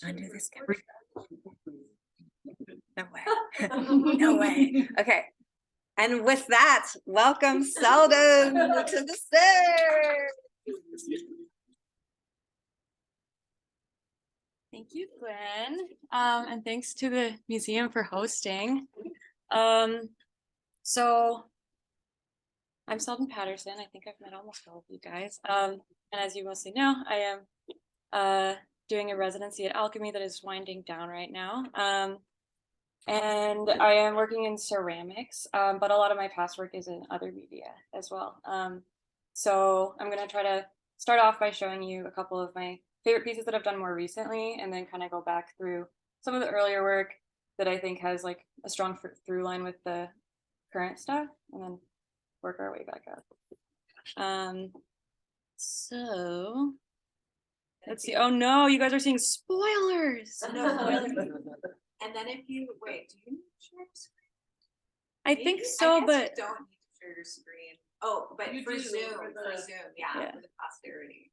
Undo this camera. No way. No way. Okay. And with that, welcome Selden to the stage. Thank you, Gwen. And thanks to the museum for hosting. So I'm Selden Paterson. I think I've met almost all of you guys. And as you mostly know, I am doing a residency at Alchemy that is winding down right now. And I am working in ceramics, but a lot of my past work is in other media as well. So I'm going to try to start off by showing you a couple of my favorite pieces that I've done more recently, and then kind of go back through some of the earlier work that I think has like a strong through line with the current stuff, and then work our way back up. So let's see. Oh no, you guys are seeing spoilers. No spoilers. And then if you wait, do you need to share your screen? I think so, but you don't need to share your screen. Oh, but You for do, Zoom, for the- yeah, for the posterity.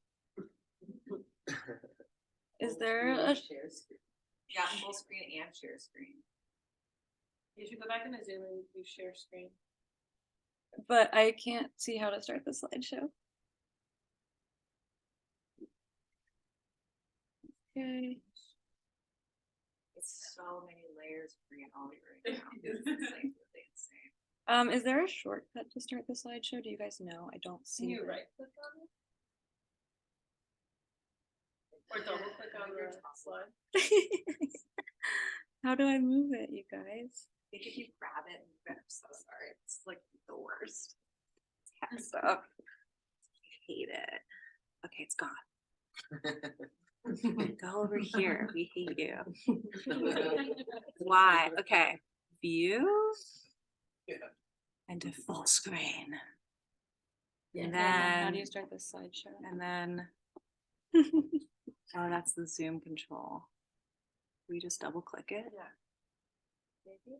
is there a Share screen? Yeah, full screen and share screen. You should go back into Zoom and do share screen. but I can't see how to start the slideshow. Okay. It's so many layers of reality right now. It's like really insane. Is there a shortcut to start the slideshow? Do you guys know? I don't see Can you it. right click on it? Or double click on the slide? How do I move it, you guys? I think if you grab it and move it, I'm so sorry. It's like the worst. Tech stuff. I hate it. Okay, it's gone. Go over here. We hate you. Why? Okay. View. Yeah. And to full screen. And And then how then, do you start this slideshow? and then, oh, that's the zoom control. We just double click it. Yeah. Maybe.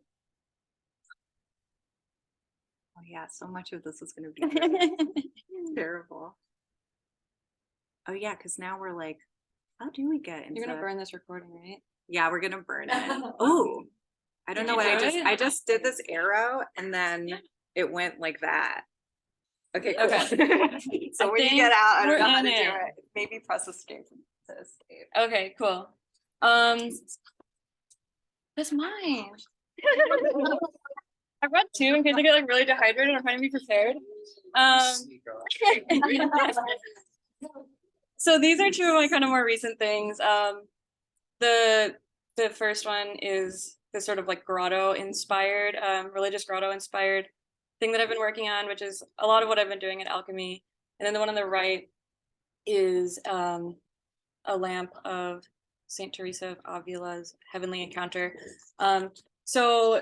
Oh yeah, so much of this is gonna be really terrible. Oh yeah, because now we're like, how do we get into? You're gonna burn this recording, right? Yeah, we're gonna burn it. Oh, I don't Did know you what I do just. it? I just did this arrow and then it went like that. Okay, cool. Okay. So I when you think get out, I we're don't know how in to do it. it. Maybe press escape to escape. Okay, cool. That's mine. I brought two in case I get like really dehydrated. I'm trying to be prepared. So these are two of my kind of more recent things. The first one is the sort of like grotto inspired, religious grotto inspired thing that I've been working on, which is a lot of what I've been doing at Alchemy. And then the one on the right is a lamp of Saint Teresa of Avila's Heavenly Encounter. So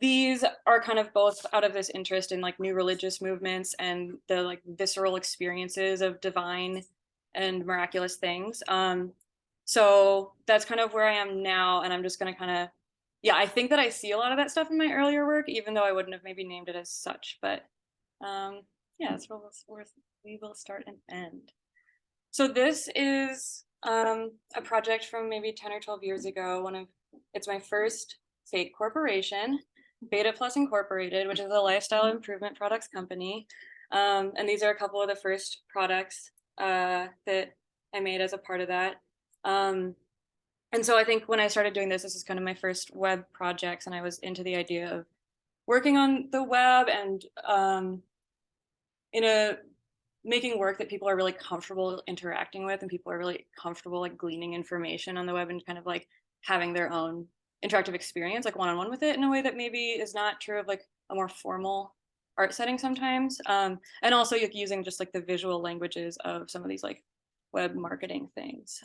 these are kind of both out of this interest in like new religious movements and the like visceral experiences of divine and miraculous things. So that's kind of where I am now, and I'm just gonna kind of, yeah, I think that I see a lot of that stuff in my earlier work, even though I wouldn't have maybe named it as such. But yeah, that's where we will start and end. So this is a project from maybe 10 or 12 years ago. It's my first fake corporation, Beta Plus Incorporated, which is a lifestyle improvement products company. And these are a couple of the first products that I made as a part of that. And so I think when I started doing this is kind of my first web projects, and I was into the idea of working on the web and making work that people are really comfortable interacting with, and people are really comfortable like gleaning information on the web and kind of like having their own interactive experience, like one-on-one with it in a way that maybe is not true of like a more formal art setting sometimes. And also like using just like the visual languages of some of these like web marketing things.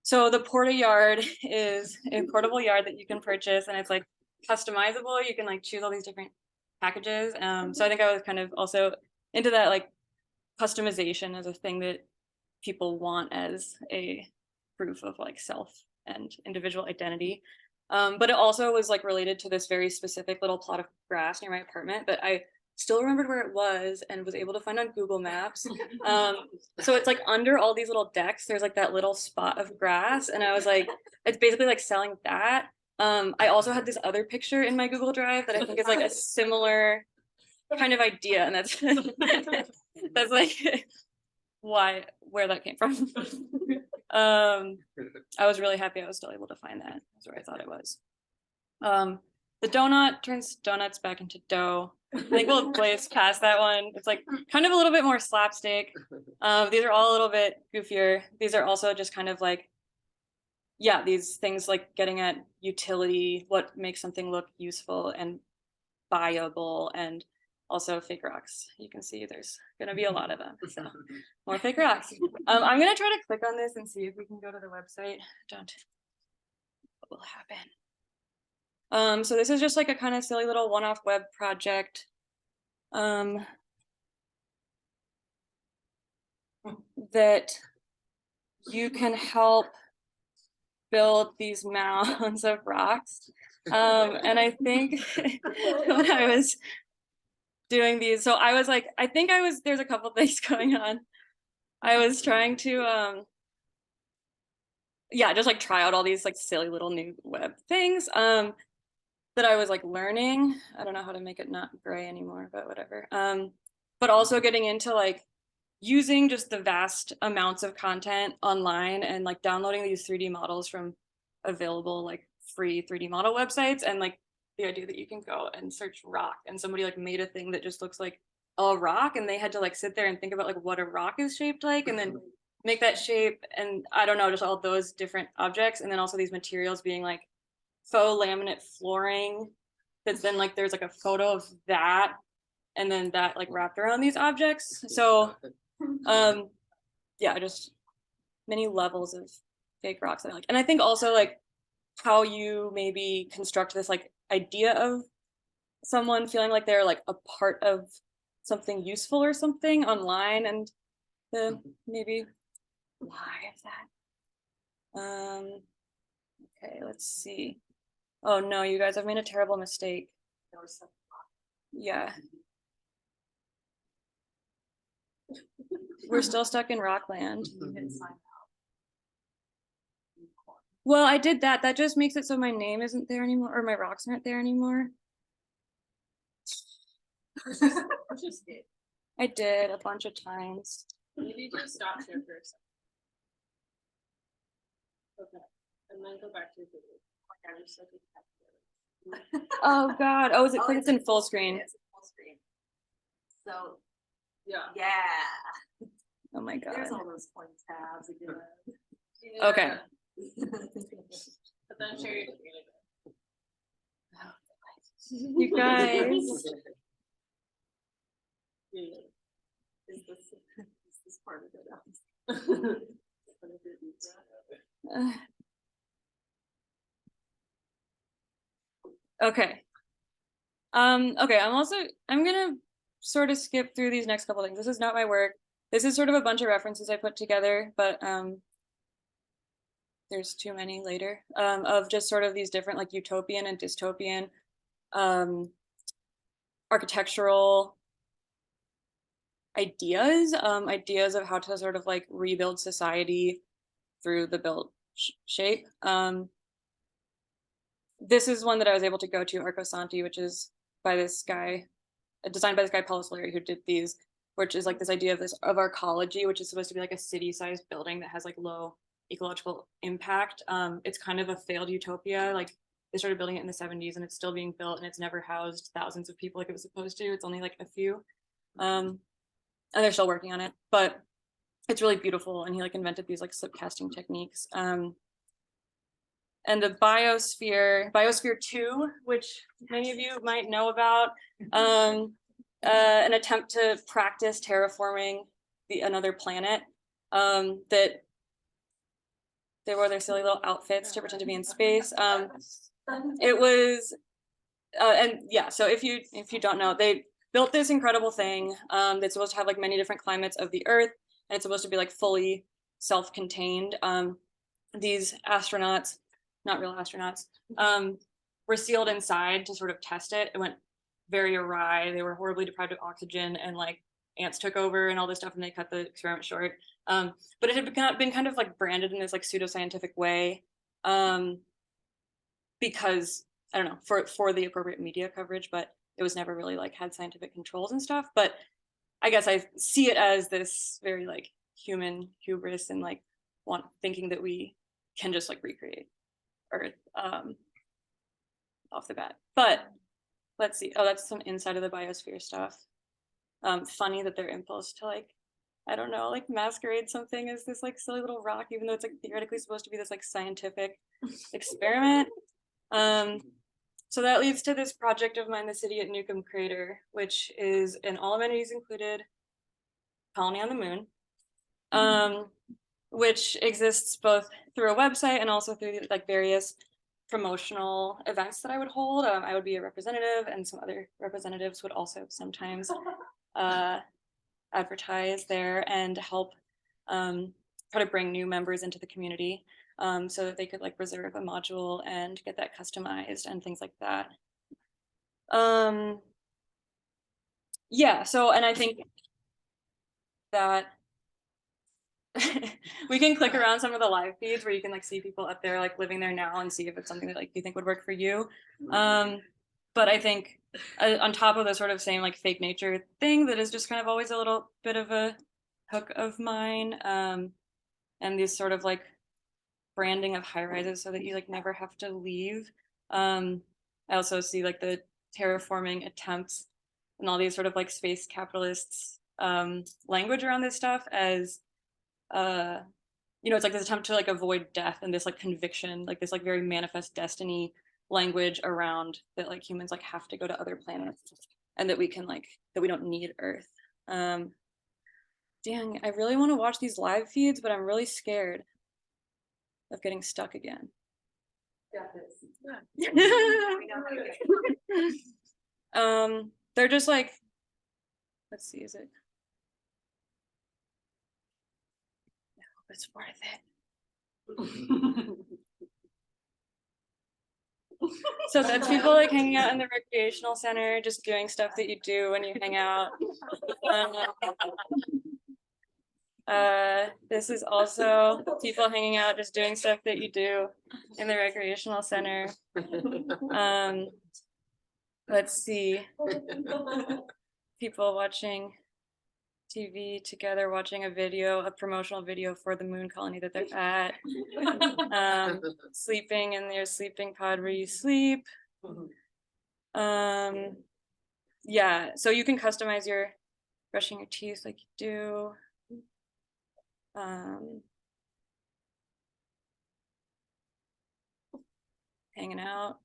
So the Porta Yard is a portable yard that you can purchase, and it's like customizable. You can like choose all these different packages. So I think I was kind of also into that like customization as a thing that people want as a proof of like self and individual identity. But it also was like related to this very specific little plot of grass near my apartment that I still remembered where it was and was able to find on Google Maps. So it's like under all these little decks, there's like that little spot of grass. And I was like, it's basically like selling that. I also had this other picture in my Google Drive that I think is like a similar kind of idea. And that's, that's like where that came from. I was really happy I was still able to find that. That's where I thought it was. The donut turns donuts back into dough. I think we'll blaze past that one. It's like kind of a little bit more slapstick. These are all a little bit goofier. These are also just kind of like, yeah, these things like getting at utility, what makes something look useful and buyable, and also fake rocks. You can see there's gonna be a lot of them. So more fake rocks. I'm gonna try to click on this and see if we can go to the website. Don't. What will happen? So this is just like a kind of silly little one-off web project. That you can help build these mounds of rocks. And I think when I was doing these, so I was like, there's a couple things going on. I was trying to, yeah, just like try out all these like silly little new web things that I was like learning. I don't know how to make it not gray anymore, but whatever. But also getting into like using just the vast amounts of content online and like downloading these 3D models from available like free 3D model websites, and like the idea that you can go and search rock and somebody like made a thing that just looks like a rock, and they had to like sit there and think about like what a rock is shaped like and then make that shape, and I don't know, just all those different objects. And then also these materials being like faux laminate flooring that's then like there's like a photo of that and then that like wrapped around these objects. So yeah, just many levels of fake rocks that I like. And I think also like how you maybe construct this like idea of someone feeling like they're like a part of something useful or something online, and the maybe why of that. Okay, let's see. Oh no, you guys, I've made a terrible mistake. Yeah. We're still stuck in Rockland. Well, I did that. That just makes it so my name isn't there anymore, or my rocks aren't there anymore. I did a bunch of times. Maybe just stop there for a second. Okay, and then go back to the Oh God. Oh, is it because it's in full screen? It's in full screen. So yeah. Oh my God. There's all those point tabs again. Yeah. Okay. But then share your screen again. You guys. Is this part of it? Okay. Okay, I'm gonna sort of skip through these next couple things. This is not my work. This is sort of a bunch of references I put together, but there's too many later, of just sort of these different like utopian and dystopian architectural ideas, ideas of how to sort of like rebuild society through the built shape. This is one that I was able to go to, Arco Santi, which is by this guy, designed by this guy, Paul Solari, who did these, which is like this idea of arcology, which is supposed to be like a city-sized building that has like low ecological impact. It's kind of a failed utopia. Like they started building it in the 70s and it's still being built and it's never housed thousands of people like it was supposed to. It's only like a few. And they're still working on it, but it's really beautiful. And he like invented these like slip casting techniques. And the Biosphere 2, which many of you might know about, an attempt to practice terraforming another planet, that they wore their silly little outfits to pretend to be in space. It was, and yeah, so if you don't know, they built this incredible thing that's supposed to have like many different climates of the Earth, and it's supposed to be like fully self-contained. These astronauts, not real astronauts, were sealed inside to sort of test it. It went very awry. They were horribly deprived of oxygen, and like ants took over and all this stuff, and they cut the experiment short. But it had been kind of like branded in this like pseudoscientific way, because I don't know, for the appropriate media coverage, but it was never really like had scientific controls and stuff. But I guess I see it as this very like human hubris and like thinking that we can just like recreate Earth off the bat. But let's see. Oh, that's some inside of the biosphere stuff. Funny that their impulse to like, I don't know, like masquerade something as this like silly little rock, even though it's like theoretically supposed to be this like scientific experiment. So that leads to this project of mine, the City at Newcomb Crater, which is an all amenities included colony on the moon, which exists both through a website and also through like various promotional events that I would hold. I would be a representative, and some other representatives would also sometimes advertise there and help try to bring new members into the community, so that they could like reserve a module and get that customized and things like that. Yeah, so, and I think that we can click around some of the live feeds where you can like see people up there like living there now and see if it's something that like you think would work for you. But I think on top of the sort of same like fake nature thing that is just kind of always a little bit of a hook of mine, and these sort of like branding of high rises so that you like never have to leave. I also see like the terraforming attempts and all these sort of like space capitalists language around this stuff as you know, it's like this attempt to like avoid death and this like conviction, like this like very manifest destiny language around that like humans like have to go to other planets and that we can like that we don't need Earth. Dang, I really want to watch these live feeds, but I'm really scared of getting stuck again. They're just like, let's see, is it? I hope it's worth it. So that's people like hanging out in the recreational center, just doing stuff that you do when you hang out. This is also people hanging out, just doing stuff that you do in the recreational center. Let's see. People watching TV together, watching a video, a promotional video for the moon colony that they're at. Sleeping in their sleeping pod where you sleep. Yeah, so you can customize your brushing your teeth like you do. Hanging out.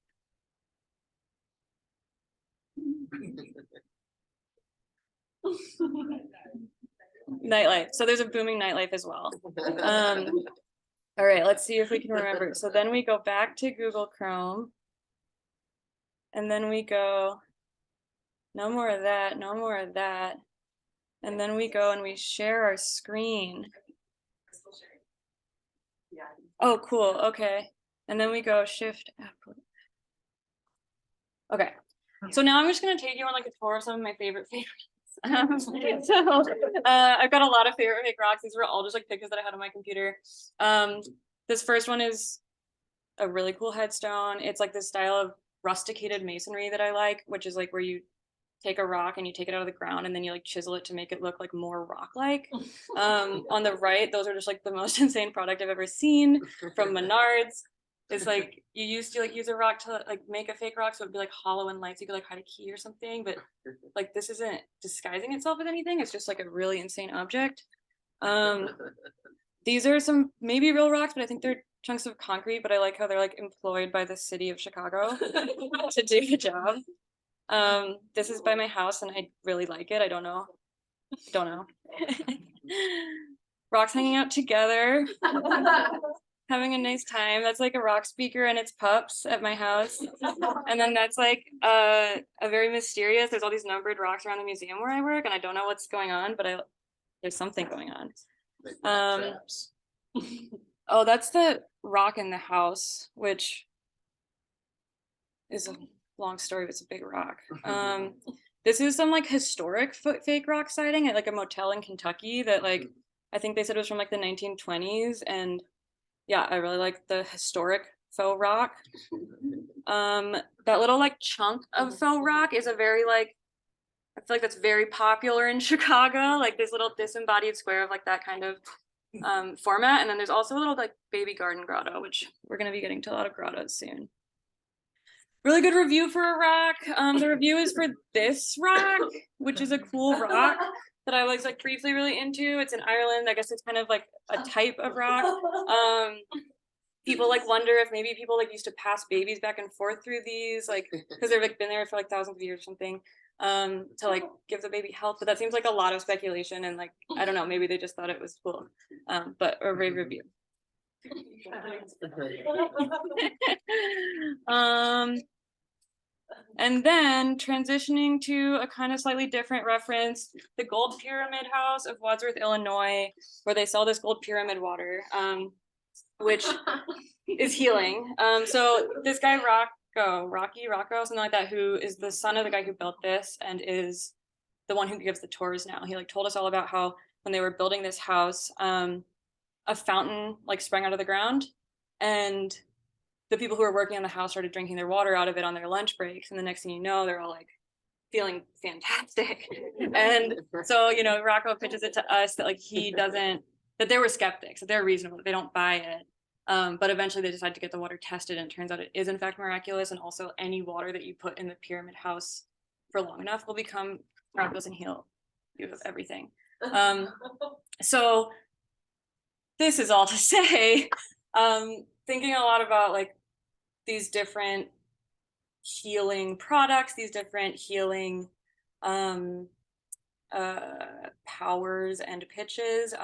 Nightlife. So there's a booming nightlife as well. All right, let's see if we can remember. So then we go back to Google Chrome. And then we go, no more of that, no more of that. And then we go and we share our screen. Oh, cool. Okay. And then we go shift. Okay. So now I'm just going to take you on like a tour of some of my favorite favorites. So I've got a lot of favorite fake rocks. These were all just like pictures that I had on my computer. This first one is a really cool headstone. It's like this style of rusticated masonry that I like, which is like where you take a rock and you take it out of the ground and then you like chisel it to make it look like more rock-like. On the right, those are just like the most insane product I've ever seen from Menards. It's like you used to like use a rock to like make a fake rock, so it'd be like hollow and light, so you could like hide a key or something. But like this isn't disguising itself with anything. It's just like a really insane object. These are some maybe real rocks, but I think they're chunks of concrete. But I like how they're like employed by the city of Chicago to do the job. This is by my house, and I really like it. I don't know. Rocks hanging out together. Having a nice time. That's like a rock speaker and its pups at my house. And then that's like a very mysterious, there's all these numbered rocks around the museum where I work, and I don't know what's going on, but there's something going on. Oh, that's the rock in the house, which is long story, but it's a big rock. This is some like historic fake rock sighting at like a motel in Kentucky that like I think they said it was from like the 1920s, and yeah, I really like the historic faux rock. That little like chunk of faux rock is a very like, I feel like that's very popular in Chicago, like this little disembodied square of like that kind of format. And then there's also a little like baby garden grotto, which we're going to be getting to a lot of grottos soon. Really good review for a rock. The review is for this rock, which is a cool rock that I was like briefly really into. It's in Ireland. I guess it's kind of like a type of rock. People like wonder if maybe people like used to pass babies back and forth through these, like because they've like been there for like thousands of years or something, to like give the baby health. But that seems like a lot of speculation, and like I don't know, maybe they just thought it was cool. But a rave review. And then transitioning to a kind of slightly different reference, the Gold Pyramid House of Wadsworth, Illinois, where they sell this gold pyramid water, which is healing. So this guy Rocco, something like that, who is the son of the guy who built this and is the one who gives the tours now. He like told us all about how when they were building this house, a fountain like sprang out of the ground, and the people who were working on the house started drinking their water out of it on their lunch breaks, and the next thing you know, they're all like feeling fantastic. And so, you know, Rocco pitches it to us that like that they were skeptics, that they're reasonable, that they don't buy it. But eventually they decide to get the water tested, and it turns out it is in fact miraculous. And also any water that you put in the pyramid house for long enough will become miraculous and heal you of everything. So this is all to say, thinking a lot about like these different healing products, these different healing powers and pitches,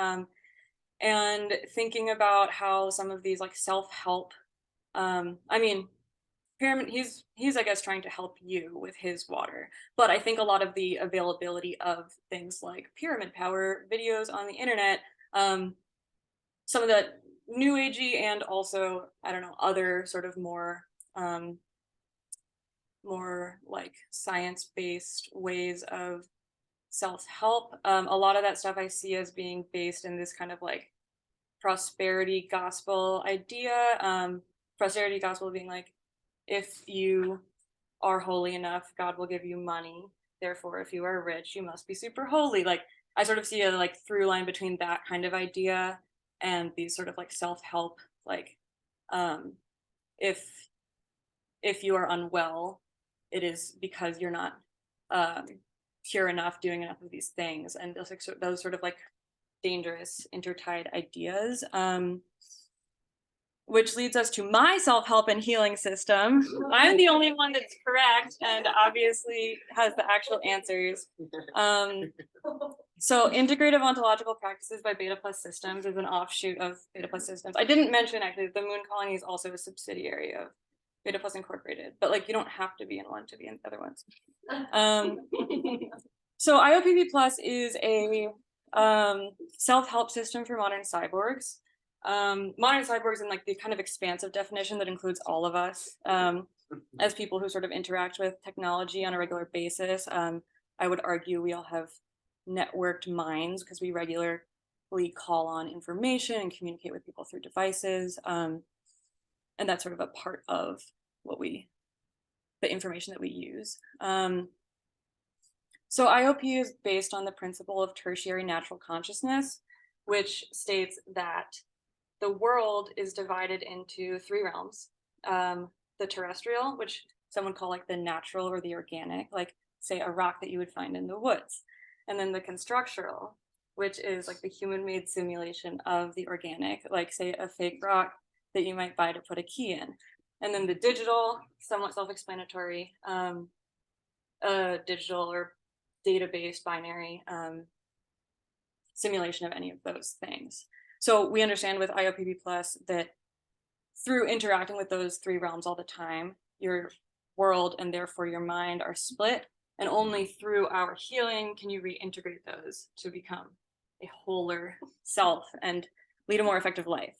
and thinking about how some of these like self-help, I mean, Pyramid, he's I guess trying to help you with his water, but I think a lot of the availability of things like pyramid power videos on the internet, some of the new agey and also I don't know, other sort of more like science-based ways of self-help. A lot of that stuff I see as being based in this kind of like prosperity gospel idea. Prosperity gospel being like, if you are holy enough, God will give you money. Therefore, if you are rich, you must be super holy. Like I sort of see a like through line between that kind of idea and these sort of like self-help, like if you are unwell, it is because you're not pure enough, doing enough of these things, and those sort of like dangerous intertied ideas. Which leads us to my self-help and healing system. I'm the only one that's correct and obviously has the actual answers. So integrative ontological practices by Beta Plus Systems is an offshoot of Beta Plus Systems. I didn't mention actually the Moon Colony is also a subsidiary of Beta Plus Incorporated, but like you don't have to be in one to be in the other ones. So IOPP Plus is a self-help system for modern cyborgs. Modern cyborgs in like the kind of expansive definition that includes all of us as people who sort of interact with technology on a regular basis. I would argue we all have networked minds because we regularly call on information and communicate with people through devices. And that's sort of a part of the information that we use. So IOP is based on the principle of tertiary natural consciousness, which states that the world is divided into three realms. The terrestrial, which some would call like the natural or the organic, like say a rock that you would find in the woods. And then the constructural, which is like the human-made simulation of the organic, like say a fake rock that you might buy to put a key in. And then the digital, somewhat self-explanatory, digital or data-based binary simulation of any of those things. So we understand with IOPP Plus that through interacting with those three realms all the time, your world and therefore your mind are split, and only through our healing can you reintegrate those to become a wholer self and lead a more effective life.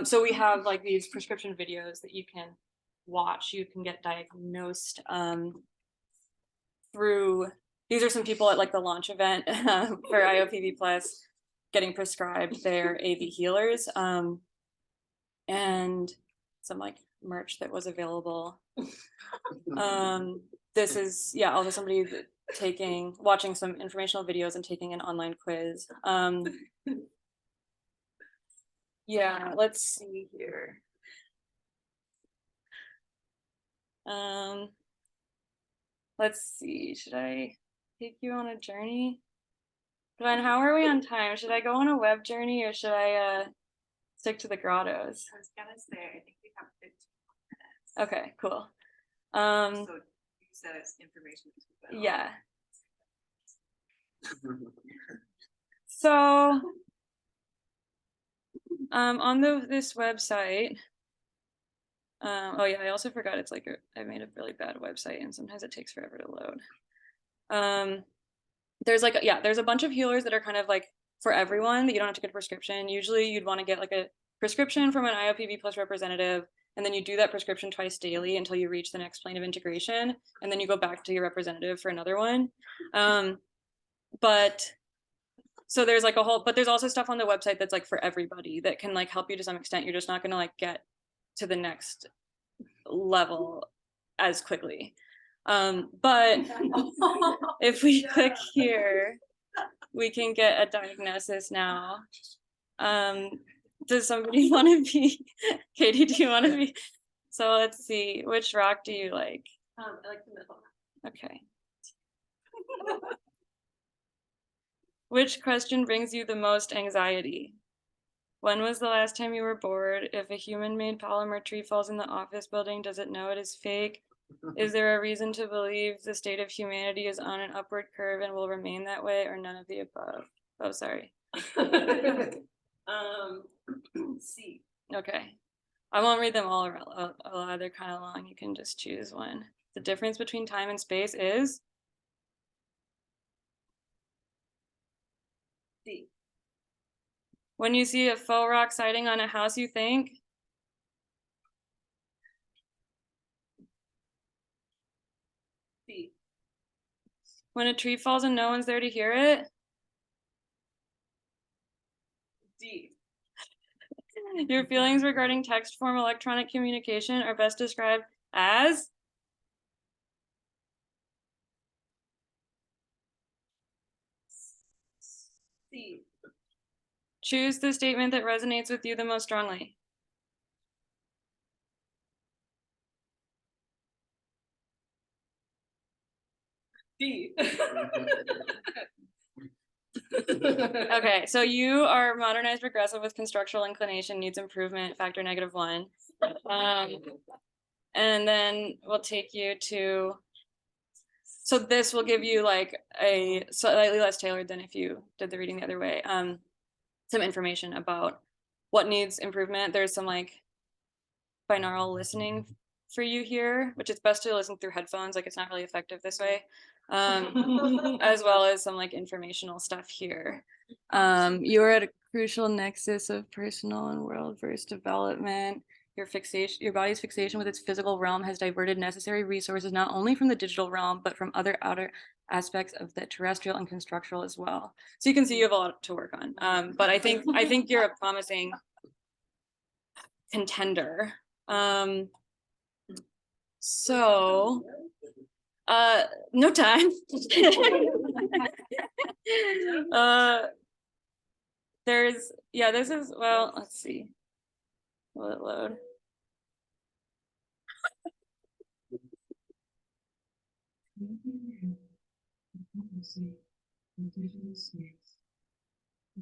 So we have like these prescription videos that you can watch, you can get diagnosed through, these are some people at like the launch event for IOPV Plus getting prescribed their AV healers, and some like merch that was available. This is, yeah, also somebody watching some informational videos and taking an online quiz. Yeah, let's see here. Let's see, should I take you on a journey? Glenn, how are we on time? Should I go on a web journey or should I stick to the grottos? I was gonna say, I think we have 15 minutes. Okay, cool. So you said it's information. Yeah. So on this website, oh yeah, I also forgot it's like I made a really bad website and sometimes it takes forever to load. There's like, yeah, there's a bunch of healers that are kind of like for everyone that you don't have to get a prescription. Usually you'd want to get like a prescription from an IOPV Plus representative, and then you do that prescription twice daily until you reach the next plane of integration, and then you go back to your representative for another one. But so there's like a whole, but there's also stuff on the website that's like for everybody that can like help you to some extent. You're just not going to like get to the next level as quickly. But if we click here, we can get a diagnosis now. Does somebody want to be, Katie, do you want to be? So let's see, which rock do you like? I like the middle. Okay. Which question brings you the most anxiety? When was the last time you were bored? If a human-made polymer tree falls in the office building, does it know it is fake? Is there a reason to believe the state of humanity is on an upward curve and will remain that way, or none of the above? Oh, sorry. C. Okay. I won't read them all aloud. They're kind of long. You can just choose one. The difference between time and space is? D. When you see a faux rock sighting on a house, you think? D. When a tree falls and no one's there to hear it? D. Your feelings regarding text form electronic communication are best described as? C. Choose the statement that resonates with you the most strongly. D. Okay, so you are modernized regressive with constructural inclination, needs improvement, factor -1. And then we'll take you to, so this will give you like a slightly less tailored than if you did the reading the other way, some information about what needs improvement. There's some like binaural listening for you here, which it's best to listen through headphones, like it's not really effective this way, as well as some like informational stuff here. You are at a crucial nexus of personal and world-verse development. Your body's fixation with its physical realm has diverted necessary resources not only from the digital realm, but from other outer aspects of the terrestrial and constructural as well. So you can see you have a lot to work on. But I think you're a promising contender. So no time. There's, yeah, this is, well, let's see. Will it load?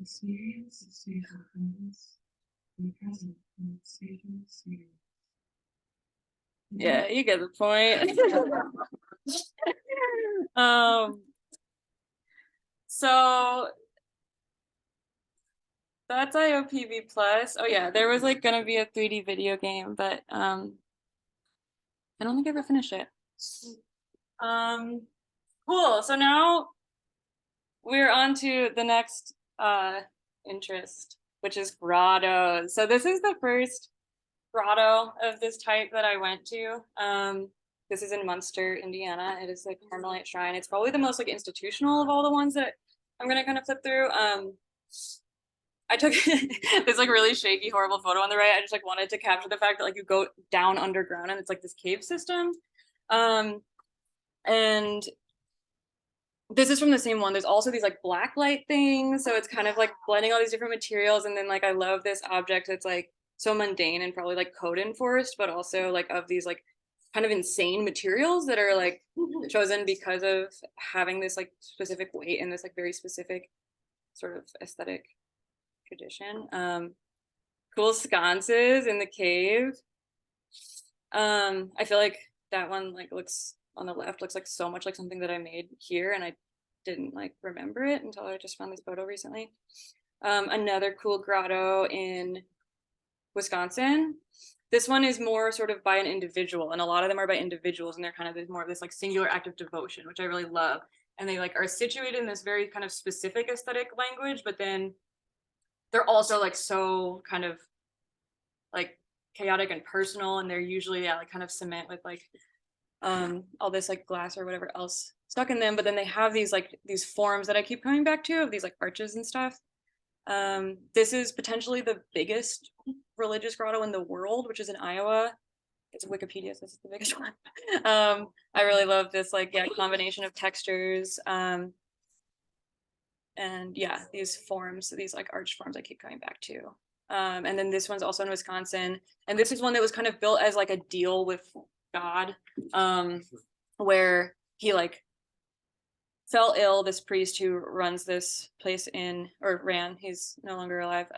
Experience the spatial presence, be present in the spatial experience. Yeah, you get the point. So that's IOPV Plus. Oh yeah, there was like gonna be a 3D video game, but I don't think I ever finished it. Cool. So now we're on to the next interest, which is grottos. So this is the first grotto of this type that I went to. This is in Munster, Indiana. It is like Carmelite Shrine. It's probably the most like institutional of all the ones that I'm gonna kind of flip through. I took this like really shaky, horrible photo on the right. I just like wanted to capture the fact that like you go down underground and it's like this cave system. And this is from the same one. There's also these like black light things. So it's kind of like blending all these different materials. And then like I love this object that's like so mundane and probably like code enforced, but also like of these like kind of insane materials that are like chosen because of having this like specific weight and this like very specific sort of aesthetic tradition. Cool sconces in the cave. I feel like that one like looks on the left looks like so much like something that I made here, and I didn't like remember it until I just found this photo recently. Another cool grotto in Wisconsin. This one is more sort of by an individual, and a lot of them are by individuals, and they're kind of more of this like singular act of devotion, which I really love. And they like are situated in this very kind of specific aesthetic language, but then they're also like so kind of like chaotic and personal, and they're usually like kind of cement with like all this like glass or whatever else stuck in them. But then they have these like these forms that I keep coming back to of these like arches and stuff. This is potentially the biggest religious grotto in the world, which is in Iowa. It's Wikipedia says it's the biggest one. I really love this like combination of textures. And yeah, these forms, these like arch forms I keep coming back to. And then this one's also in Wisconsin. And this is one that was kind of built as like a deal with God, where he like fell ill, this priest who runs this place ran, he's no longer alive,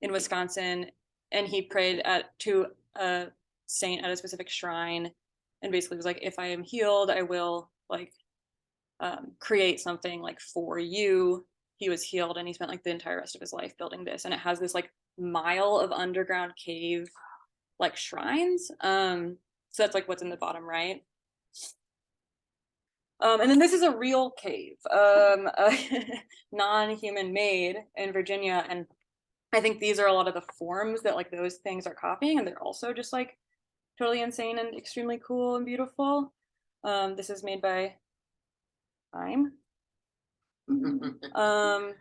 in Wisconsin. And he prayed to a saint at a specific shrine and basically was like, if I am healed, I will like create something like for you. He was healed and he spent like the entire rest of his life building this, and it has this like mile of underground cave like shrines. So that's like what's in the bottom right. And then this is a real cave, non-human made in Virginia, and I think these are a lot of the forms that like those things are copying, and they're also just like totally insane and extremely cool and beautiful. This is made by time. And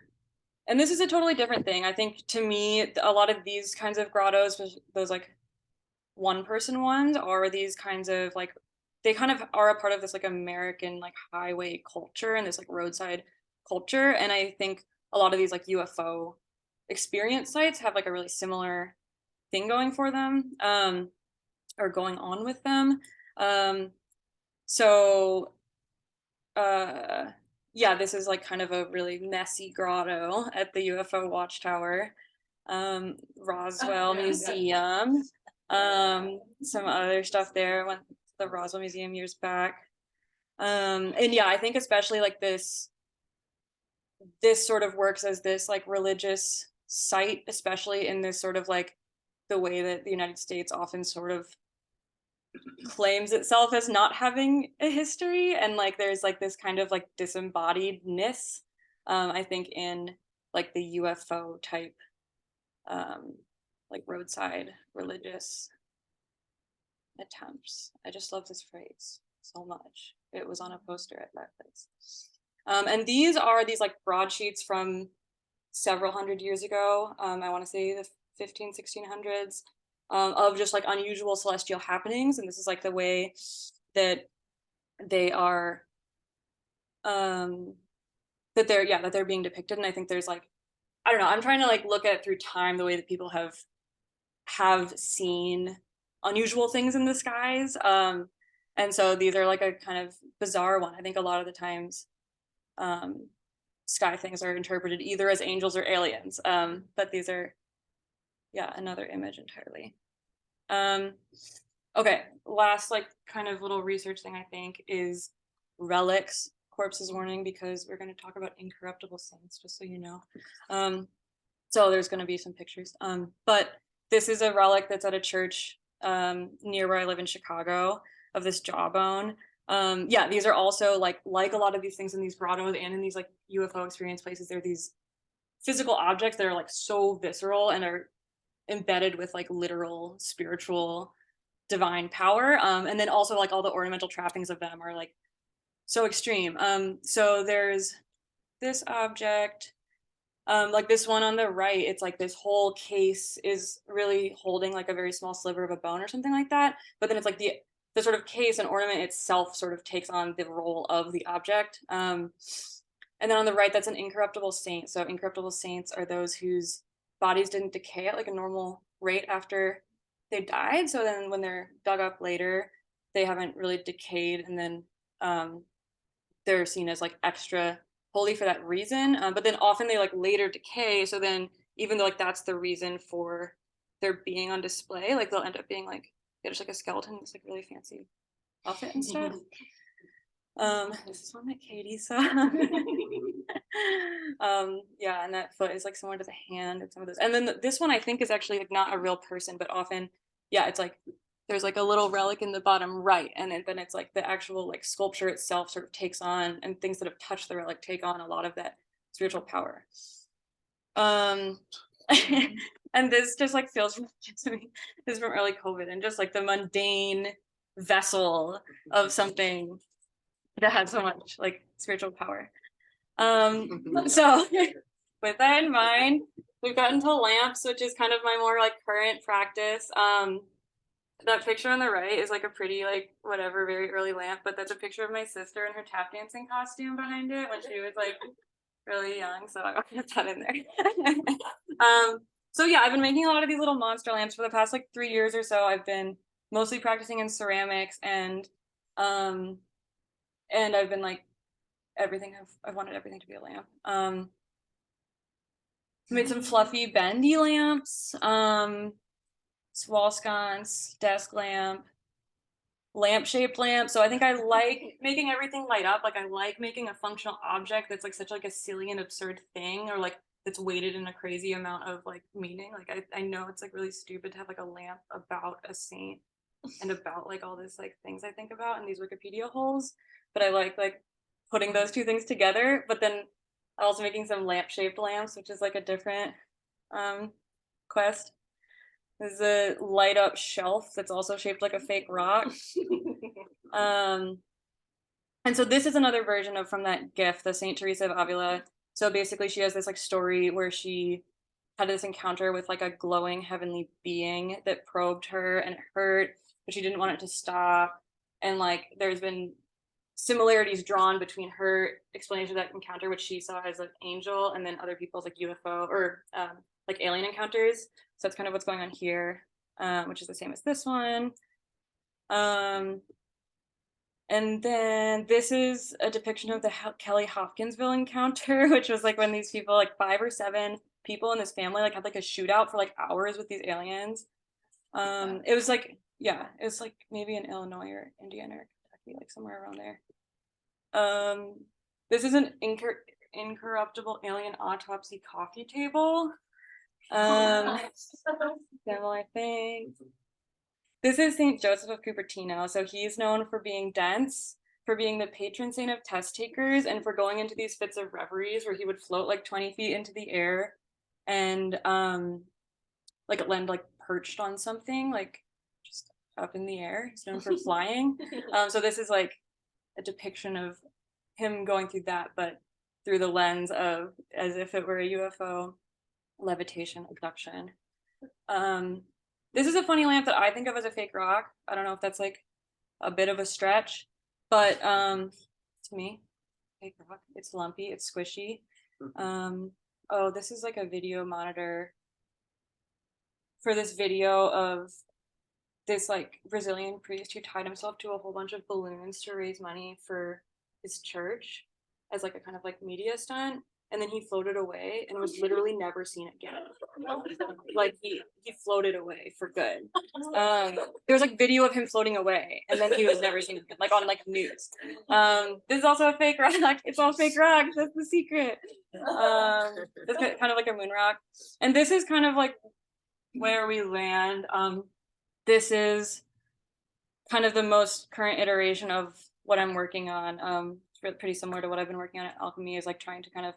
this is a totally different thing. I think to me, a lot of these kinds of grottos, those like one person ones, are these kinds of like, they kind of are a part of this like American like highway culture and this like roadside culture. And I think a lot of these like UFO experience sites have like a really similar thing going for them, or going on with them. Yeah, this is like kind of a really messy grotto at the UFO Watchtower, Roswell Museum, some other stuff there, went to the Roswell Museum years back. And yeah, I think especially like this sort of works as this like religious site, especially in this sort of like the way that the United States often sort of claims itself as not having a history, and like there's like this kind of like disembodiedness, I think, in like the UFO type like roadside religious attempts. I just love this phrase so much. It was on a poster at that place. And these are these like broadsheets from several hundred years ago. I want to say the 1600s, of just like unusual celestial happenings. And this is like the way that they are, that they're being depicted. And I think there's like, I don't know, I'm trying to like look at it through time, the way that people have seen unusual things in the skies. And so these are like a kind of bizarre one. I think a lot of the times sky things are interpreted either as angels or aliens. But these are, another image entirely. Okay, last like kind of little research thing I think is relics, corpses warning, because we're going to talk about incorruptible saints, just so you know. So there's going to be some pictures. But this is a relic that's at a church near where I live in Chicago, of this jawbone. These are also like a lot of these things in these grottos and in these like UFO experience places, they're these physical objects that are like so visceral and are embedded with like literal spiritual divine power. And then also like all the ornamental trappings of them are like so extreme. So there's this object, like this one on the right, it's like this whole case is really holding like a very small sliver of a bone or something like that. But then it's like the sort of case and ornament itself sort of takes on the role of the object. And then on the right, that's an incorruptible saint. So incorruptible saints are those whose bodies didn't decay at like a normal rate after they died. So then when they're dug up later, they haven't really decayed, and then they're seen as like extra holy for that reason. But then often they like later decay. So then even though like that's the reason for their being on display, like they'll end up being like, yeah, just like a skeleton, it's like really fancy outfit and stuff. This is one that Katie saw. Yeah, and that foot is like similar to the hand and some of those. And then this one I think is actually like not a real person, but often, yeah, it's like there's like a little relic in the bottom right, and then it's like the actual like sculpture itself sort of takes on, and things that have touched the relic take on a lot of that spiritual power. And this just like feels to me, this is from early COVID, and just like the mundane vessel of something that had so much like spiritual power. So with that in mind, we've gotten to lamps, which is kind of my more like current practice. That picture on the right is like a pretty like whatever very early lamp, but that's a picture of my sister in her tap dancing costume behind it when she was like really young, so I put that in there. So yeah, I've been making a lot of these little monster lamps for the past like 3 years or so. I've been mostly practicing in ceramics, and I've been like everything. I've wanted everything to be a lamp. Made some fluffy bendy lamps, wall sconce, desk lamp, lamp-shaped lamp. So I think I like making everything light up. Like I like making a functional object that's like such like a silly and absurd thing, or like that's weighted in a crazy amount of like meaning. Like I know it's like really stupid to have like a lamp about a saint and about like all this like things I think about in these Wikipedia holes, but I like putting those two things together. But then I'm also making some lamp-shaped lamps, which is like a different quest. There's a light up shelf that's also shaped like a fake rock. And so this is another version of from that gift, the Saint Teresa of Avila. So basically she has this like story where she had this encounter with like a glowing heavenly being that probed her and it hurt, but she didn't want it to stop. And like there's been similarities drawn between her explanation of that encounter, which she saw as an angel, and then other people's like UFO or like alien encounters. So that's kind of what's going on here, which is the same as this one. And then this is a depiction of the Kelly Hopkinsville encounter, which was like when these people, like 5 or 7 people in this family, like had like a shootout for like hours with these aliens. It was like, yeah, it was like maybe in Illinois or Indiana or Kentucky, like somewhere around there. This is an incorruptible alien autopsy coffee table. Devil, I think. This is St. Joseph of Cupertino. So he's known for being dense, for being the patron saint of test takers, and for going into these fits of reveries where he would float like 20 feet into the air and like land like perched on something, like just up in the air. He's known for flying. So this is like a depiction of him going through that, but through the lens of as if it were a UFO levitation abduction. This is a funny lamp that I think of as a fake rock. I don't know if that's like a bit of a stretch, but to me, fake rock. It's lumpy, it's squishy. Oh, this is like a video monitor for this video of this like Brazilian priest who tied himself to a whole bunch of balloons to raise money for his church as like a kind of like media stunt. And then he floated away and was literally never seen again. Like he floated away for good. There was like video of him floating away, and then he was never seen again, like on like news. This is also a fake rock. It's all fake rocks. That's the secret. It's kind of like a moon rock, and this is kind of like where we land. This is kind of the most current iteration of what I'm working on. It's pretty similar to what I've been working on at Alchemy, is like trying to kind of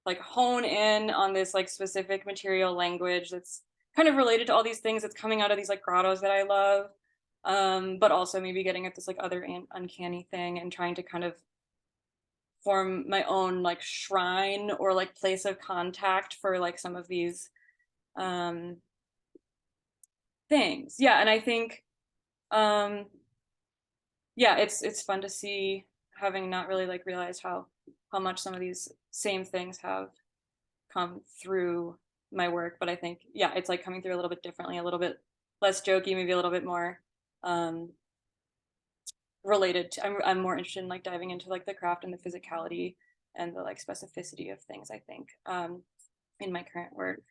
like hone in on this like specific material language that's kind of related to all these things that's coming out of these like grottos that I love. But also maybe getting at this like other uncanny thing and trying to kind of form my own like shrine or like place of contact for like some of these things. Yeah, and I think yeah, it's fun to see, having not really like realized how much some of these same things have come through my work, but I think yeah, it's like coming through a little bit differently, a little bit less jokey, maybe a little bit more related to, I'm more interested in like diving into like the craft and the physicality and the like specificity of things, I think, in my current work.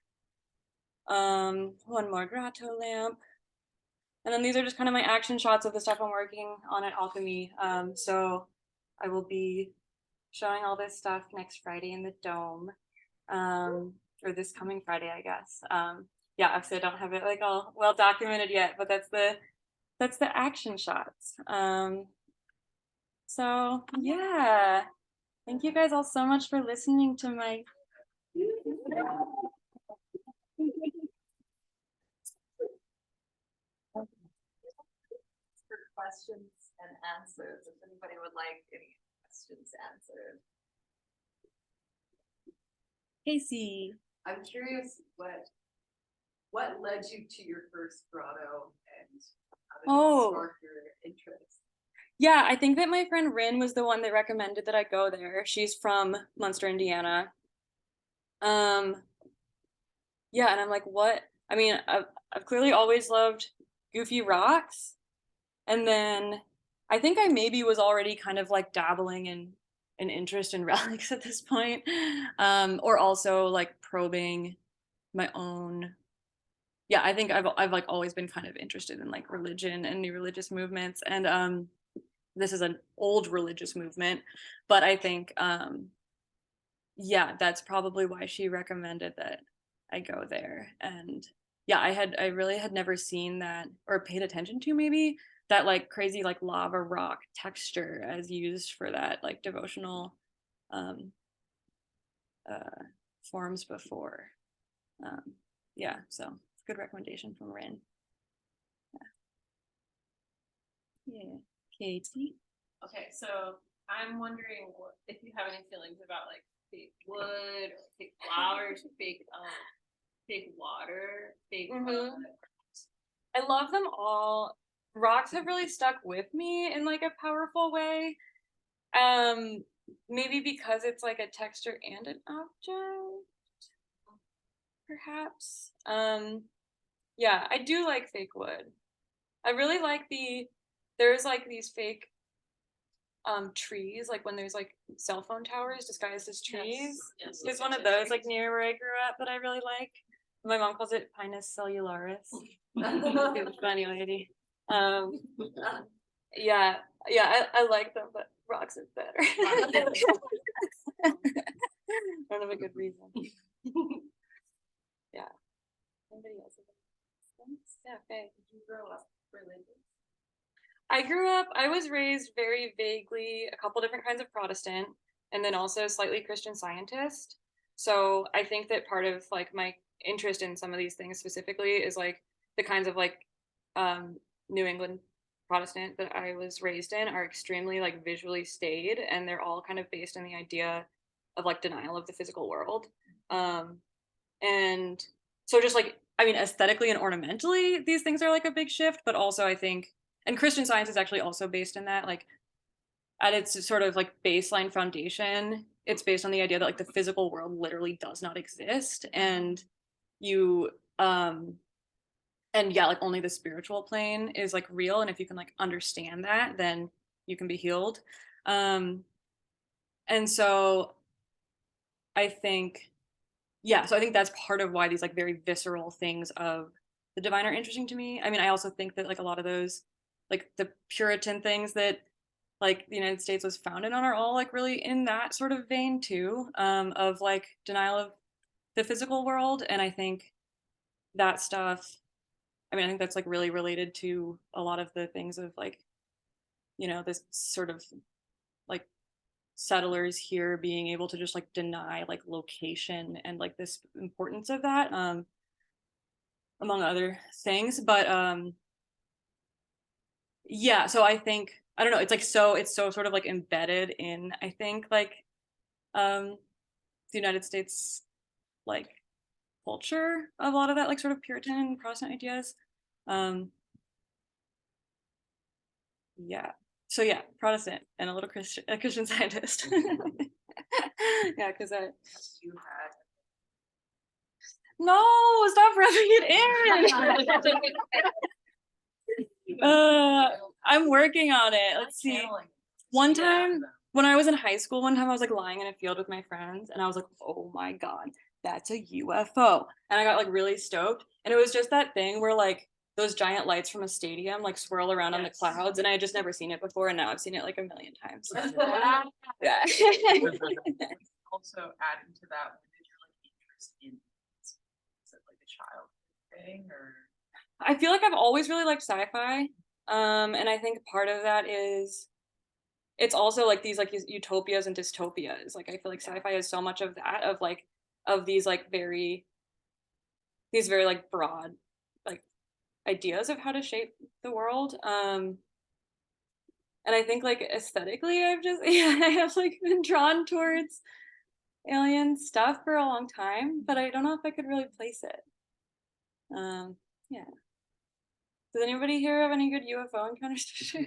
One more grotto lamp. And then these are just kind of my action shots of the stuff I'm working on at Alchemy. So I will be showing all this stuff next Friday in the Dome, or this coming Friday, I guess. Yeah, obviously I don't have it like all well documented yet, but that's the action shots. So yeah, thank you guys all so much for listening to my For questions and answers, if anybody would like any questions answered. Casey. I'm curious what led you to your first grotto and how did Oh. it spark your interest? Yeah, I think that my friend Rin was the one that recommended that I go there. She's from Munster, Indiana. Yeah, and I'm like, what? I mean, I've clearly always loved goofy rocks. And then I think I maybe was already kind of like dabbling in an interest in relics at this point. Or also like probing my own. Yeah, I think I've like always been kind of interested in like religion and new religious movements. And this is an old religious movement, but I think yeah, that's probably why she recommended that I go there. And yeah, I really had never seen that or paid attention to maybe that like crazy like lava rock texture as used for that like devotional um forms before. Yeah, so good recommendation from Rin. Yeah. Katie. Okay, so I'm wondering if you have any feelings about like fake wood, or fake flowers, fake water, fake. I love them all. Rocks have really stuck with me in like a powerful way. Maybe because it's like a texture and an object, perhaps. Yeah, I do like fake wood. I really like there's like these fake trees, like when there's like cell phone towers disguised as trees. Yes, There's one of those like near where I grew up that I really like. My mom calls it Pinus cellularis. It's a funny lady. Yeah, I like them, but rocks are better. I don't have a good reason. Yeah. Anybody else? Yeah, okay. Did you grow up religious? I was raised very vaguely a couple different kinds of Protestant and then also slightly Christian Scientist. So I think that part of like my interest in some of these things specifically is like the kinds of like New England Protestant that I was raised in are extremely like visually staid, and they're all kind of based on the idea of like denial of the physical world. And so just like, I mean, aesthetically and ornamentally, these things are like a big shift, but also I think, and Christian Science is actually also based in that, like at its sort of like baseline foundation, it's based on the idea that like the physical world literally does not exist, and you and yeah, like only the spiritual plane is like real, and if you can like understand that, then you can be healed. And so I think yeah, so I think that's part of why these like very visceral things of the divine are interesting to me. I mean, I also think that like a lot of those like the Puritan things that like the United States was founded on are all like really in that sort of vein too, of like denial of the physical world. And I think that stuff, I mean, I think that's like really related to a lot of the things of like, you know, this sort of like settlers here being able to just like deny like location and like this importance of that. among other things. But yeah, so I think, I don't know, it's like it's so sort of like embedded in, I think, like the United States like culture of a lot of that like sort of Puritan and Protestant ideas. Yeah. So yeah, Protestant and a little Christian, a Christian Scientist. Yeah, because I. You had. No, stop rubbing it in. I'm working on it. Let's see. One time when I was in high school, one time I was like lying in a field with my friends, and I was like, "Oh my god, that's a UFO!" And I got like really stoked, and it was just that thing where like those giant lights from a stadium like swirl around on the clouds, and I had just never seen it before, and now I've seen it like a million times. Yeah. Also adding to that, when did your like interest in, is it like a child thing or? I feel like I've always really liked sci-fi. And I think part of that is it's also like these utopias and dystopias. Like I feel like sci-fi is so much of that, of these very like broad like ideas of how to shape the world. And I think like aesthetically I've just I have like been drawn towards alien stuff for a long time, but I don't know if I could really place it. Yeah. Does anybody here have any good UFO encounters to share?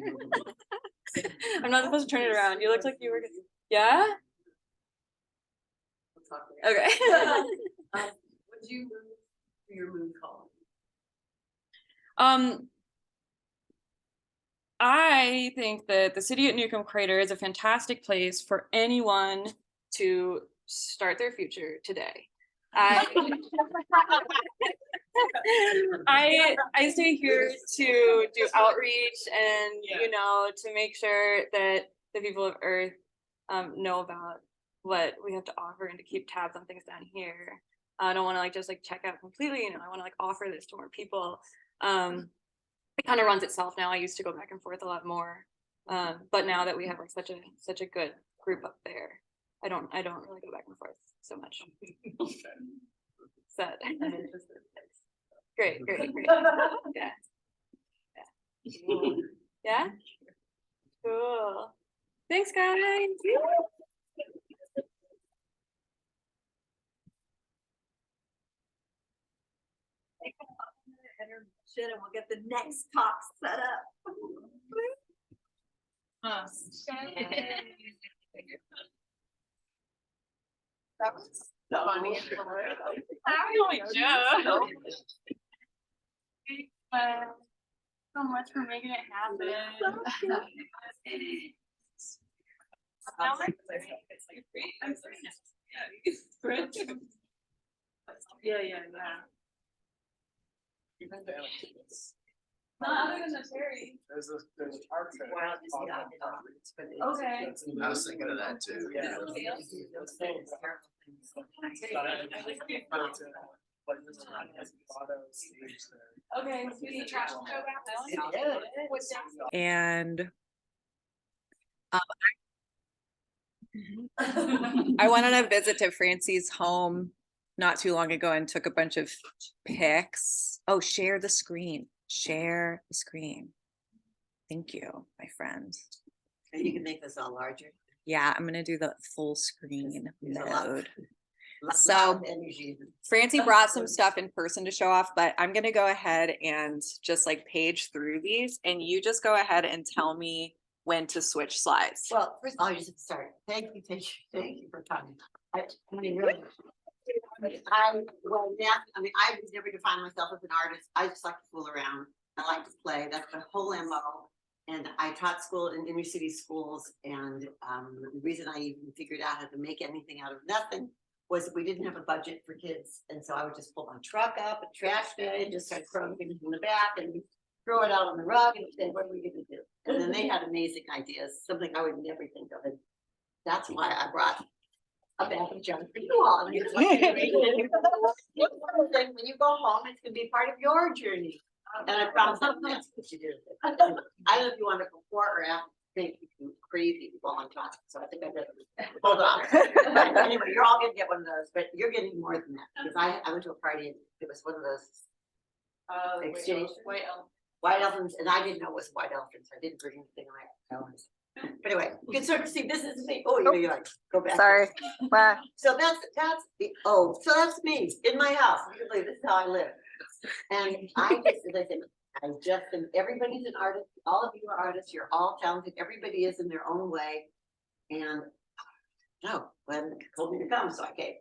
I'm not supposed to turn it around. You look like you were. Yeah. Okay. Would you move to your moon colony? I think that the city at Newcomb Crater is a fantastic place for anyone to start their future today. I stay here to do outreach and to make sure that the people of Earth know about what we have to offer and to keep tabs on things down here. I don't want to just check out completely. I want to offer this to more people. It kind of runs itself now. I used to go back and forth a lot more, but now that we have such a good group up there, I don't really go back and forth so much. Sad. Great. Yeah. Yeah. Cool. Thanks, guys. And we'll get the next talk set up. That was funny. So much for making it happen. Yeah. Not other than the cherry. There's a park there. Okay. I was thinking of that too. Yeah. Okay. And I went on a visit to Francie's home not too long ago and took a bunch of pics. Oh, share the screen. Share the screen. Thank you, my friend. And you can make this all larger. Yeah, I'm gonna do the full screen mode. So So Francie brought some stuff in person to show off, but I'm gonna go ahead and just page through these, and you just go ahead and tell me when to switch slides. Well, first of all, you just have to start. Thank you for coming. I mean, really. I would never define myself as an artist. I just like to fool around. I like to play. That's the whole MO. And I taught school in inner city schools. And the reason I even figured out how to make anything out of nothing was that we didn't have a budget for kids. And so I would just pull my truck up, a trash day, and just start throwing things in the back and throw it out on the rug and say, what are we going to do? And then they had amazing ideas, something I would never think of. And that's why I brought a bag of junk for you all. When you go home, it's going to be part of your journey. And I found something else to do. I don't know if you want to before or after. Think you can crazy while I'm talking. So I think I better hold on. But anyway, you're all gonna get one of those, but you're getting more than that because I went to a party and it was one of those Exchange. White elf. White elephants, and I didn't know it was white elephants. I didn't bring anything like that. But anyway, you can sort of see this is me. Oh, you're like, go back. Sorry. Wow. So that's so that's me in my house. You can believe this is how I live. And I just, as I said, and everybody's an artist. All of you are artists. You're all talented. Everybody is in their own way. And no, Glenn told me to come, so I came.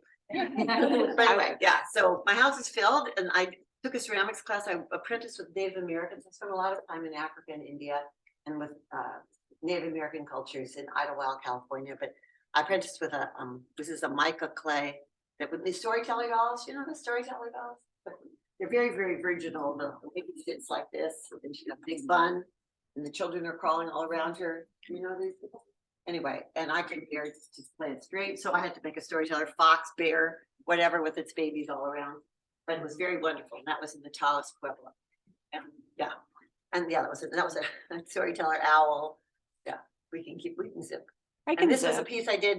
But anyway, yeah. So my house is filled, and I took a ceramics class. I apprenticed with Native Americans. I spent a lot of time in Africa and India, and with Native American cultures in Idlewild, California. But I apprenticed with this is a mica clay that with the storyteller dolls. You know the storyteller dolls? They're very, very virginal. The baby sits like this, and she's got a big bun, and the children are crawling all around her. You know these people? Anyway, and I couldn't bear to play it straight, so I had to make a storyteller fox, bear, whatever, with its babies all around. But it was very wonderful, and that was in the Taos Pueblo. And yeah, that was a storyteller owl. Yeah, we can zip. And this was a piece I did.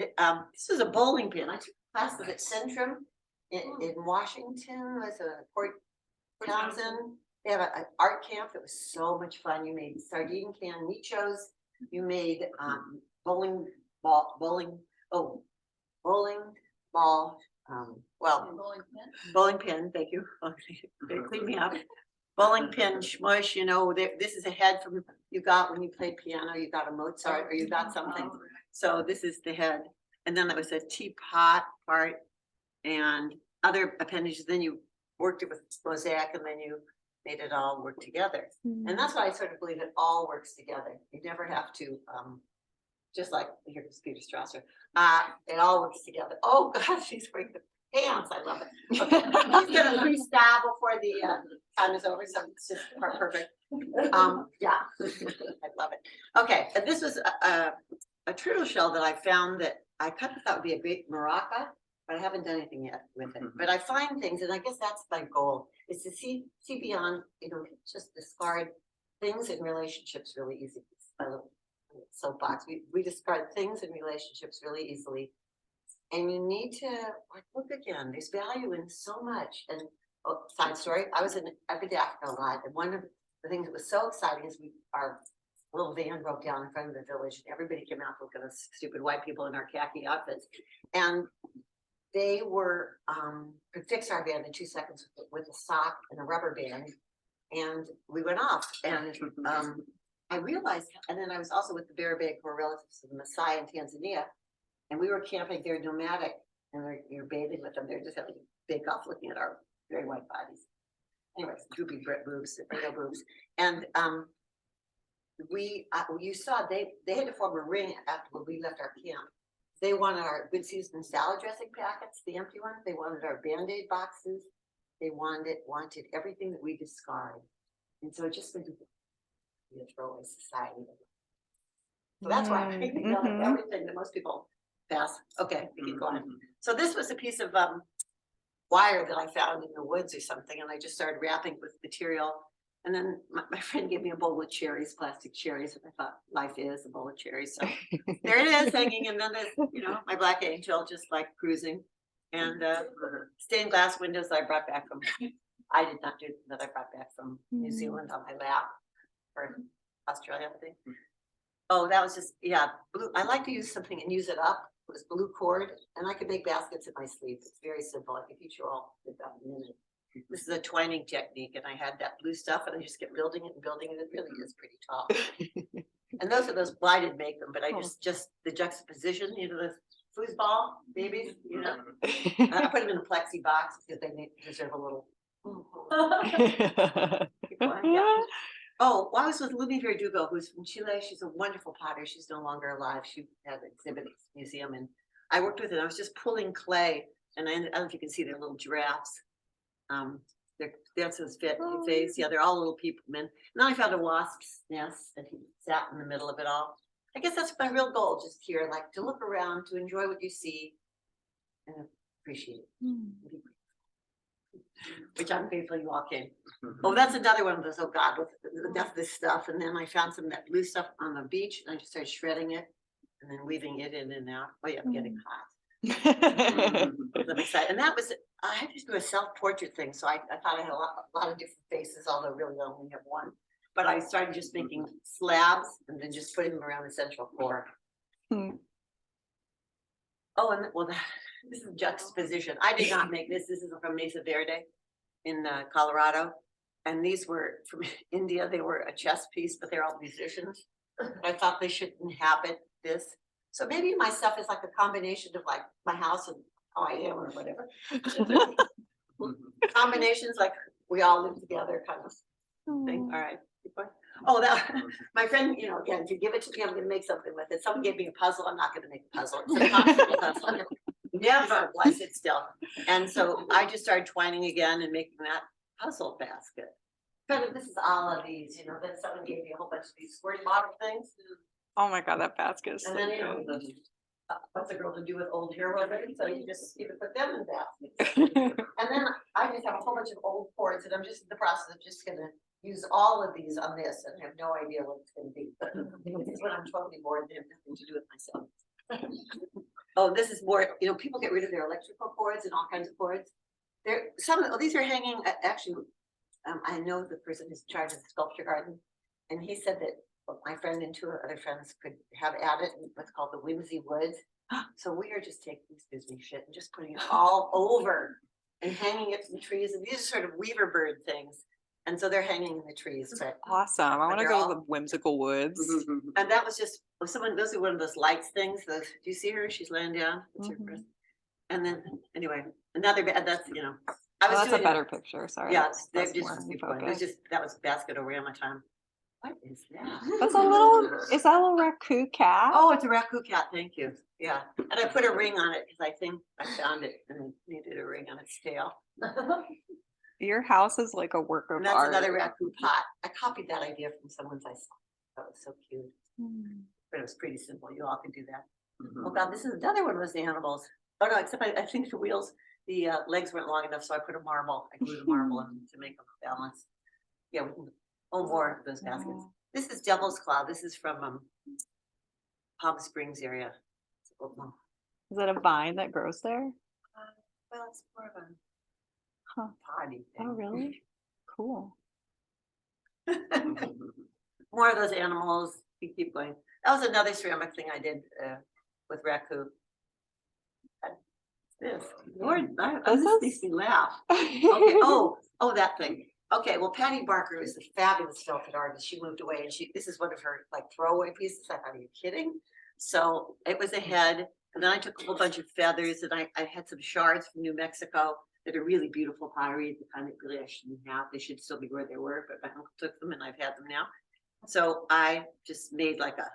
This was a bowling pin. I took classes at Centrum in Washington. Was a Port Townsend. They have an art camp. It was so much fun. You made sardine can nichos. You made bowling ball. Bowling pin. Thank you. They cleaned me up. Bowling pin smush. You know, this is a head from you got when you played piano. You got a Mozart or you got something. So this is the head, and then there was a teapot part and other appendages. Then you worked it with mosaic, and then you made it all work together. And that's why I sort of believe it all works together. You never have to, just like here's Peter Strasser, it all works together. Oh God, she's wearing the pants. I love it. Okay. He's gonna freestyle before the time is over, so it's just perfect. Yeah, I love it. Okay, and this was a turtle shell that I found that I kind of thought would be a great maraca, but I haven't done anything yet with it. But I find things, and I guess that's my goal, is to see beyond, you know, just discard things in relationships really easy. My little soapbox. We discard things in relationships really easily. And you need to look again. There's value in so much. And side story, I've been to Africa a lot, and one of the things that was so exciting is our little van broke down in front of the village, and everybody came out to look at us stupid white people in our khaki outfits. And they were could fix our van in 2 seconds with a sock and a rubber band, and we went off. And I realized, and then I was also with the Berbeg, who are relatives of the Maasai in Tanzania, and we were camping. They're nomadic, and you're bathing with them. They're just having a bake off, looking at our very white bodies. Anyways, droopy boobs, real boobs, and you saw they had to form a ring after we left our camp. They wanted our good season salad dressing packets, the empty ones. They wanted our Band-Aid boxes. They wanted everything that we discard. And so it just been a throwaway society. So that's why I think everything that most people pass. Okay, we keep going. So this was a piece of wire that I found in the woods or something, and I just started wrapping with material. And then my friend gave me a bowl of cherries, plastic cherries, and I thought life is a bowl of cherries. So there it is hanging. And then there's, you know, my black angel just like cruising. And stained glass windows that I brought back from, I did not do that, I brought back from New Zealand on my lap, or Australia, I think. Oh, that was just, yeah, blue. I like to use something and use it up. It was blue cord, and I could make baskets in my sleeves. It's very simple. I could teach you all about in a minute. This is a twining technique, and I had that blue stuff, and I just kept building it and building it. It really is pretty tall. And those I didn't make them, but I just the juxtaposition, you know, the foosball babies, you know. I put them in a plexi box because they deserve a little. Yeah. Oh, well, I was with Lumi Verdugo, who's from Chile. She's a wonderful potter. She's no longer alive. She had an exhibit at the museum, and I worked with her. I was just pulling clay, and I don't know if you can see their little giraffes. That's his face. Yeah, they're all little people, men. And then I found a wasp's nest, and he sat in the middle of it all. I guess that's my real goal, just here, like to look around, to enjoy what you see, and appreciate it. Which I'm grateful you all came. Oh, that's another one of those, oh God, with enough of this stuff. And then I found some of that blue stuff on the beach, and I just started shredding it and then weaving it in and out. Oh yeah, I'm getting hot. I'm excited. And that was, I had to do a self-portrait thing, so I thought I had a lot of different faces, although really I only have one. But I started just making slabs and then just putting them around the central core. Hmm. Oh, and well, this is juxtaposition. I did not make this. This is from Mesa Verde in Colorado. And these were from India. They were a chess piece, but they're all musicians. I thought they should inhabit this. So maybe my stuff is like a combination of like my house and how I am or whatever. Combinations like we all live together kind of thing. All right. Keep going. Oh, that my friend, you know, again, if you give it to me, I'm gonna make something with it. Someone gave me a puzzle, I'm not gonna make a puzzle. It's a possible puzzle. Never will I sit still. And so I just started twining again and making that puzzle basket. Kind of, this is all of these, you know, then someone gave me a whole bunch of these squirt bottle things. Oh my God, that basket is so And then, you know, good. what's a girl to do with old hair already? So you just either put them in baskets. And then I just have a whole bunch of old cords and I'm just in the process of just gonna use all of these on this and have no idea what it's gonna be. But this is when I'm totally bored and have nothing to do with myself. Oh, this is more, you know, people get rid of their electrical cords and all kinds of cords. There, these are hanging, actually, I know the person who's in charge of the sculpture garden. And he said that my friend and two other friends could have at it in what's called the whimsy woods. So we are just taking this Disney shit and just putting it all over and hanging it from trees. And these are sort of weaver bird things. And so they're hanging in the trees. But Awesome. I want to they're go all- to the whimsical woods. and that was just someone, those are one of those lights things. Those, do you see her? She's laying down. That's her Mhm. first. And then anyway, another that's, you know, I Oh, was that's a doing better picture. Sorry. Yeah, that's- they're that's just more in keep going. It was focus. just that was basketorama time. What is that? That's a little, is that a little raccoon cat? Oh, it's a raccoon cat. Thank you. Yeah, and I put a ring on it because I think I found it and it needed a ring on its tail. Your house is like a work of And that's art. another raccoon pot. I copied that idea from someone's I saw. That was so cute, Hmm. but it was pretty simple. You all can do that. Oh God, this is another one of those animals. Oh no, except I think the wheels, the legs weren't long enough, so I put a marble. I glued a marble in to make them balance. Yeah, we can. Oh, more of those baskets. Wow. This is Devil's Claw. This is from Palm Springs area. Well, Is it a vine that grows there? it's more of a Huh. potty thing. Oh, really? Cool. More of those animals. You keep going. That was another ceramic thing I did with raccoon. This, Lord, this makes me laugh. Okay. Oh, that thing. Okay, well, Patty Barker is a fabulous felted artist. She moved away and this is one of her like throwaway pieces. I thought, are you kidding? So it was a head, and then I took a whole bunch of feathers and I had some shards from New Mexico that are really beautiful pottery, the kind that really I shouldn't have. They should still be where they were, but my uncle took them and I've had them now. So I just made like a,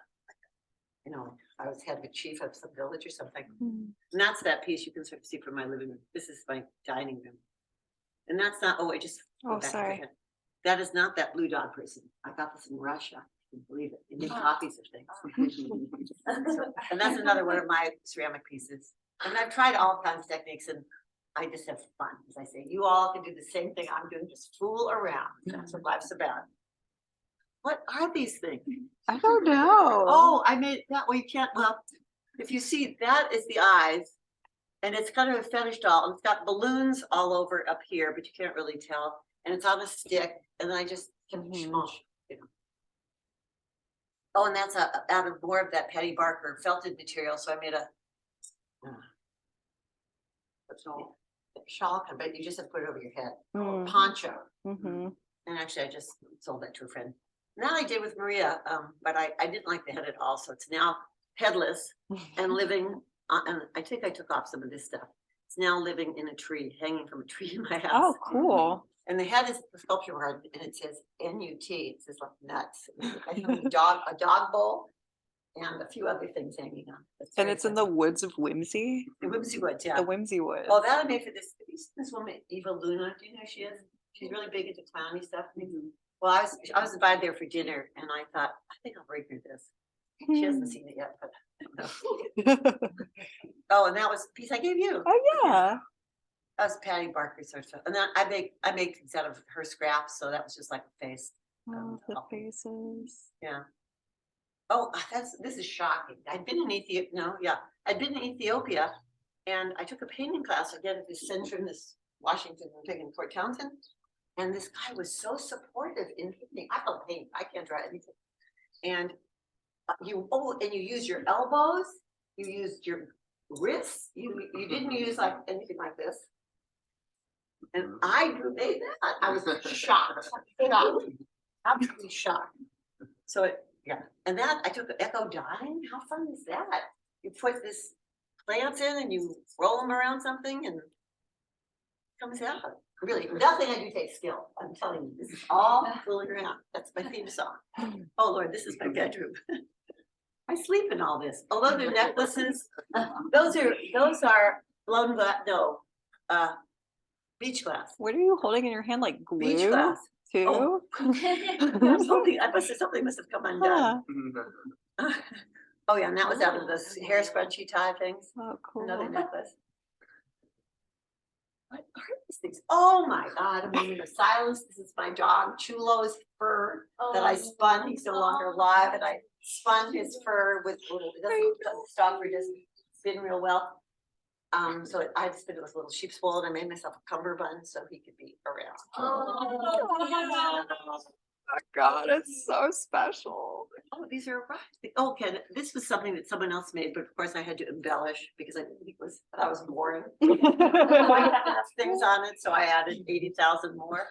you know, I was head of a chief of some village or something. Hmm. And that's that piece you can sort of see from my living room. This is my dining room. And that's not, I just. go Oh, back to sorry. the head. That is not that blue dog person. I got this in Russia. You can believe it. They make copies of things. And that's another one of my ceramic pieces. I mean, I've tried all kinds of techniques and I just have fun. As I say, you all can do the same thing I'm doing, just fool around. That's what life's about. What are these things? I don't know. Oh, I made that way. You can't, well, if you see, that is the eyes. And it's kind of a fetish doll. And it's got balloons all over up here, but you can't really tell. And it's on a stick. And then I just, you know. Oh, and that's out of more of that Patty Barker felted material. So I made a shawl, but you just have to put it over your head. Mm. Poncho. Mm-hmm. And actually, I just sold that to a friend. And that I did with Maria, but I didn't like the head at all. So it's now headless and living, and I think I took off some of this stuff. It's now living in a tree, hanging from a tree in my house. Oh, cool. And the head is the sculpture garden, and it says N-U-T. It says like nuts. I have a dog bowl, and a few other things hanging on. And it's in the woods of whimsy. the Whimsy Woods, yeah. The whimsy woods. Oh, that I made for this. Have you seen this woman, Eva Luna? Do you know who she is? She's really big into clowny stuff. Well, I was invited there for dinner, and I thought, I think I'll bring her this. She hasn't seen it yet, but no. Oh, and that was a piece I gave you. Oh yeah. That was Patty Barker sort of stuff. And then I make things out of her scraps, so that was just like a face. Oh, the faces. Yeah. Oh, this is shocking. I'd been in Ethiopia. No, yeah, I'd been in Ethiopia, And I took a painting class again at this center in this Washington, in Port Townsend. And this guy was so supportive in painting. I don't paint, I can't draw anything. And you use your elbows, you used your wrists, you didn't use like anything like this. And I made that. I was shocked, absolutely shocked. So and that I took echo dyeing. How fun is that? You put this plants in and you roll them around something and it comes out. Really, nothing I do takes skill. I'm telling you, this is all fooling around. That's my theme song. Oh Lord, this is my bedroom. I sleep in all this. Although they're necklaces, those are blown glass. No, beach glass. What are you holding in your hand, like glue? Beach glass. Too? Oh. Something must have come undone. Huh. Oh yeah, and that was out of those hair scrunchy tie things. Oh, cool. Another necklace. What are these things? Oh my God, I'm in the silence. This is my dog Chulo's fur that I spun. He's no longer alive, and I spun his fur with stop or just spin real well. So I just spin it with a little sheep's wool, and I made myself a cummerbund so he could be around. Oh God, it's so special. Oh, these are right. Oh, Ken, this was something that someone else made, but of course I had to embellish because I didn't think that was boring. I had enough things on it, so I added 80,000 more.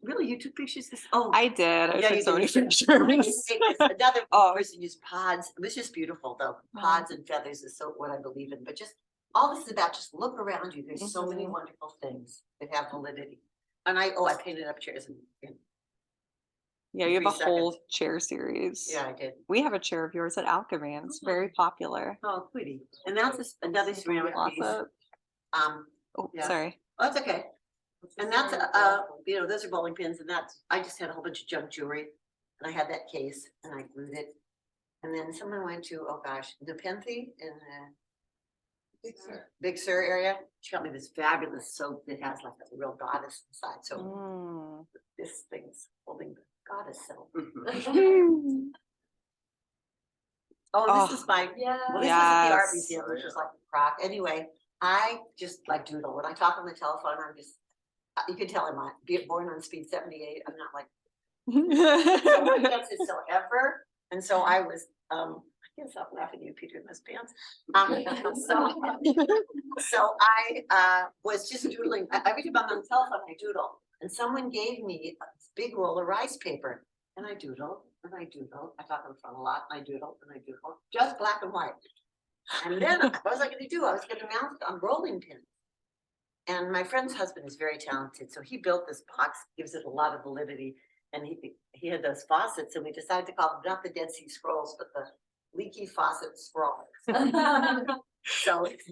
Really, you took pictures this? Oh, I did. I Yeah, took you so many did. pictures. Another Oh. person used pods. It was just beautiful though. Oh. Pods and feathers is so what I believe in. But just all this is about just look around you. There's so many Mhm. wonderful things that have validity. And I painted up chairs and Yeah, you have 3 a whole seconds. chair series. Yeah, I did. We have a chair of yours at Alchemy, and it's very popular. Oh, pretty. And that's another ceramic piece. Lots of- Oh, yeah. sorry. Oh, it's okay. And that's those are bowling pins, and I just had a whole bunch of junk jewelry, and I had that case, and I glued it. And then someone went to Nepenthe in the Big Sur area. She got me this fabulous soap that has like a real goddess inside. So Mm. this thing's holding the goddess soap. Oh, this is my well, this was at the art Yes. museum, which was like a crock. Anyway, I just like doodle. When I talk on the telephone, I'm just you can tell I'm not born on speed 78. I'm not like someone gets it so ever. And so I was I can't stop laughing at you, Peter, in those pants. So I was just doodling. Every time I'm on the telephone, I doodle. And someone gave me a big roll of rice paper. And I doodled and I doodled. I talk on the phone a lot. And I doodled and I doodled. Just black and white. And then what was I going to do? I was going to mount it on rolling pins. And my friend's husband is very talented. So he built this box, gives it a lot of validity. And he had those faucets, and we decided to call them not the Dead Sea Scrolls, but the leaky faucet scrolls. So it's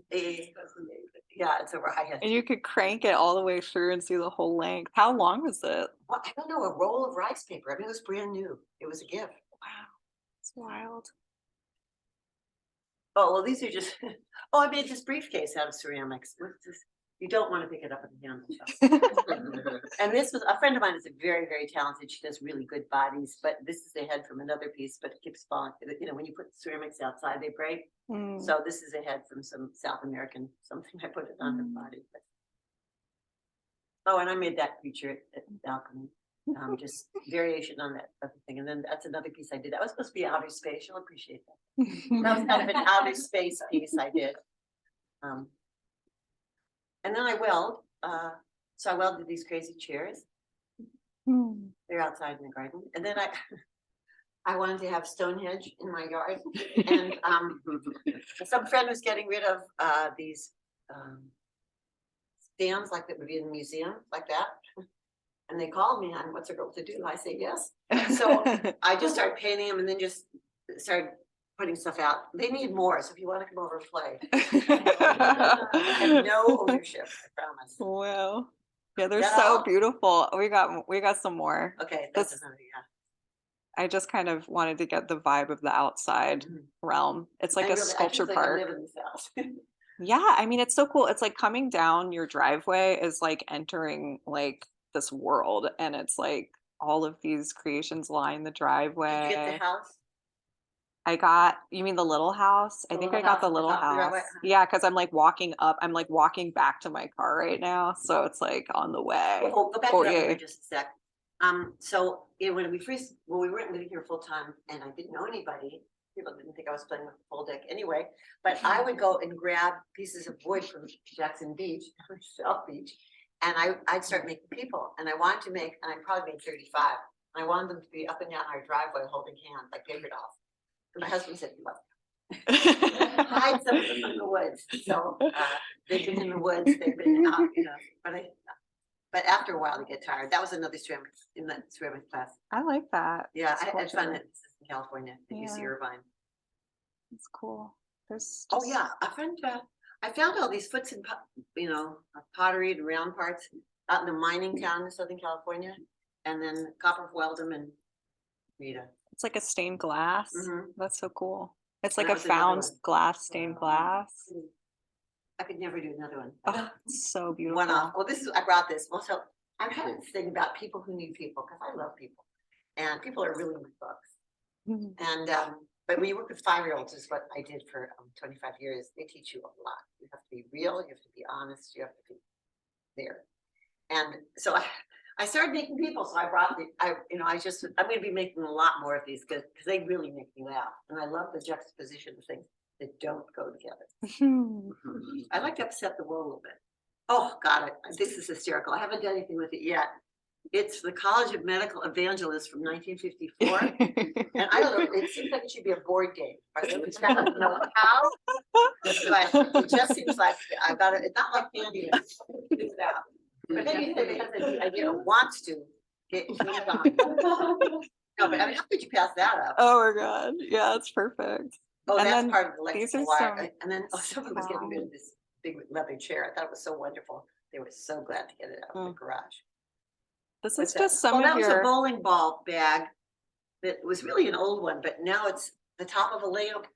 a riot. And you could crank it all the way through and see the whole length. How long was it? Well, I don't know, a roll of rice paper. I mean, it was brand new. It was a gift. Wow, it's wild. Oh, well, these are just, I made this briefcase out of ceramics. You don't want to pick it up at the handle shop. And this was, a friend of mine is a very, very talented, she does really good bodies, but this is a head from another piece, but it keeps falling. You know, when you put ceramics outside, they break. Mm. So this is a head from some South American, something I put it on her body. But... Oh, and I made that creature at Alchemy. Just variation on that other thing. And then that's another piece I did. That was supposed to be outer space. You'll appreciate that. That was kind of an outer space piece I did. And then I weld. So I welded these crazy chairs. Mm. They're outside in the garden. And then I wanted to have Stonehenge in my yard. And some friend was getting rid of these stands like that would be in the museum, like that. And they called me on what's a girl to do? I say yes. So I just started painting them and then just started putting stuff out. They need more, so if you want to come over and play. I have no ownership, I promise. Wow. Yeah, they're That so all? beautiful. We got some more. Okay, that's This- another, I just kind of wanted to get the vibe of the outside Mhm. realm. It's like I a really- I sculpture just, like, I park. live in this house. Yeah, I mean, it's so cool. It's like coming down your driveway is like entering like this world, and it's like all of these creations line the Did you get the driveway. house? I got, you mean the little house? I The think little I got house the at the little top of the house. driveway? Yeah, because I'm like walking up, I'm like walking back to my car right now. So it's like on the way. Oh, go back Oh, to that yeah. for just a sec. So, when we first, we weren't living here full time and I didn't know anybody, people didn't think I was playing with the full deck anyway, but I would go and grab pieces of wood from Jackson Beach, South Beach, and I'd start making people, and I wanted to make, and I probably made 35. And I wanted them to be up and down our driveway holding hands, like paper dolls. And my husband said, "Look, hide some of them in the woods." So, they've been in the woods, they've been out, but after a while they get tired. That was another ceramic, in the ceramic class. I like that. Yeah, It's I had fun cool. at in California, at UC Yeah. Irvine. It's cool. There's Oh, just- yeah, I found all these foots and, pottery and round parts out in a mining town in Southern California. And then copper weldem and Rita. It's like a stained glass. Mhm. That's so cool. It's And like that a was another found one. glass, stained glass. I could never do another one. Oh, it's so beautiful. One off. Well, I brought this. Well, so I'm having this thing about people who need people, because I love people. And people are really my books. Mhm. And, but when you work with 5-year-olds, is what I did for 25 years, they teach you a lot. You have to be real, you have to be honest, you have to be there. And so I started making people, so I brought I'm gonna be making a lot more of these because they really make me laugh. And I love the juxtaposition of things that don't go together. I like to upset the world a little bit. Oh, got it. This is hysterical. I haven't done anything with it yet. It's the College of Medical Evangelists from 1954. And I don't know, it seems like it should be a board game. I don't know how, but it just seems like I've got it. It's not like candy. It's out. But then you say because the idea wants to get hands on. No, but I mean, how could you pass that up? Oh my God. Yeah, it's perfect. Oh, and that's then part of the these electrical are wire. some And then someone was getting rid of this big leather chair. I thought it was so wonderful. They were so glad to get it out of the garage. This What's is that? just some Well, that of was a your. bowling ball bag that was really an old one, but now it's the top of a lamp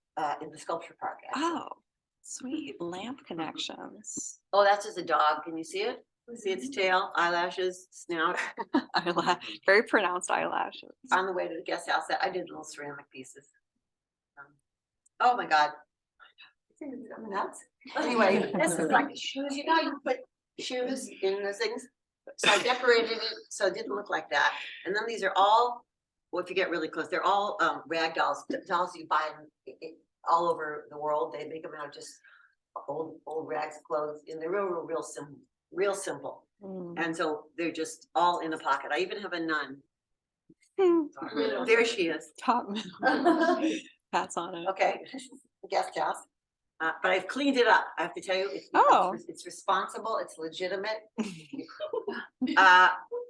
in the sculpture park. actually. Oh, sweet lamp connections. Oh, that's just a dog. Can you see it? See its tail, eyelashes, snout. Very pronounced eyelashes. On the way to the guest house, I did little ceramic pieces. Oh my God. I'm nuts. Anyway, this is like shoes. You know, you put shoes in those things. So I decorated it so it didn't look like that. And then these are all, well, if you get really close, they're all rag dolls, dolls you buy all over the world. They make them out of just old rags, clothes, and they're real simple. And so they're just all in a pocket. I even have a nun. There she is. Top middle. Pat's on it. Okay, guest house. But I've cleaned it up. I have to tell you, it's responsible, it's legitimate.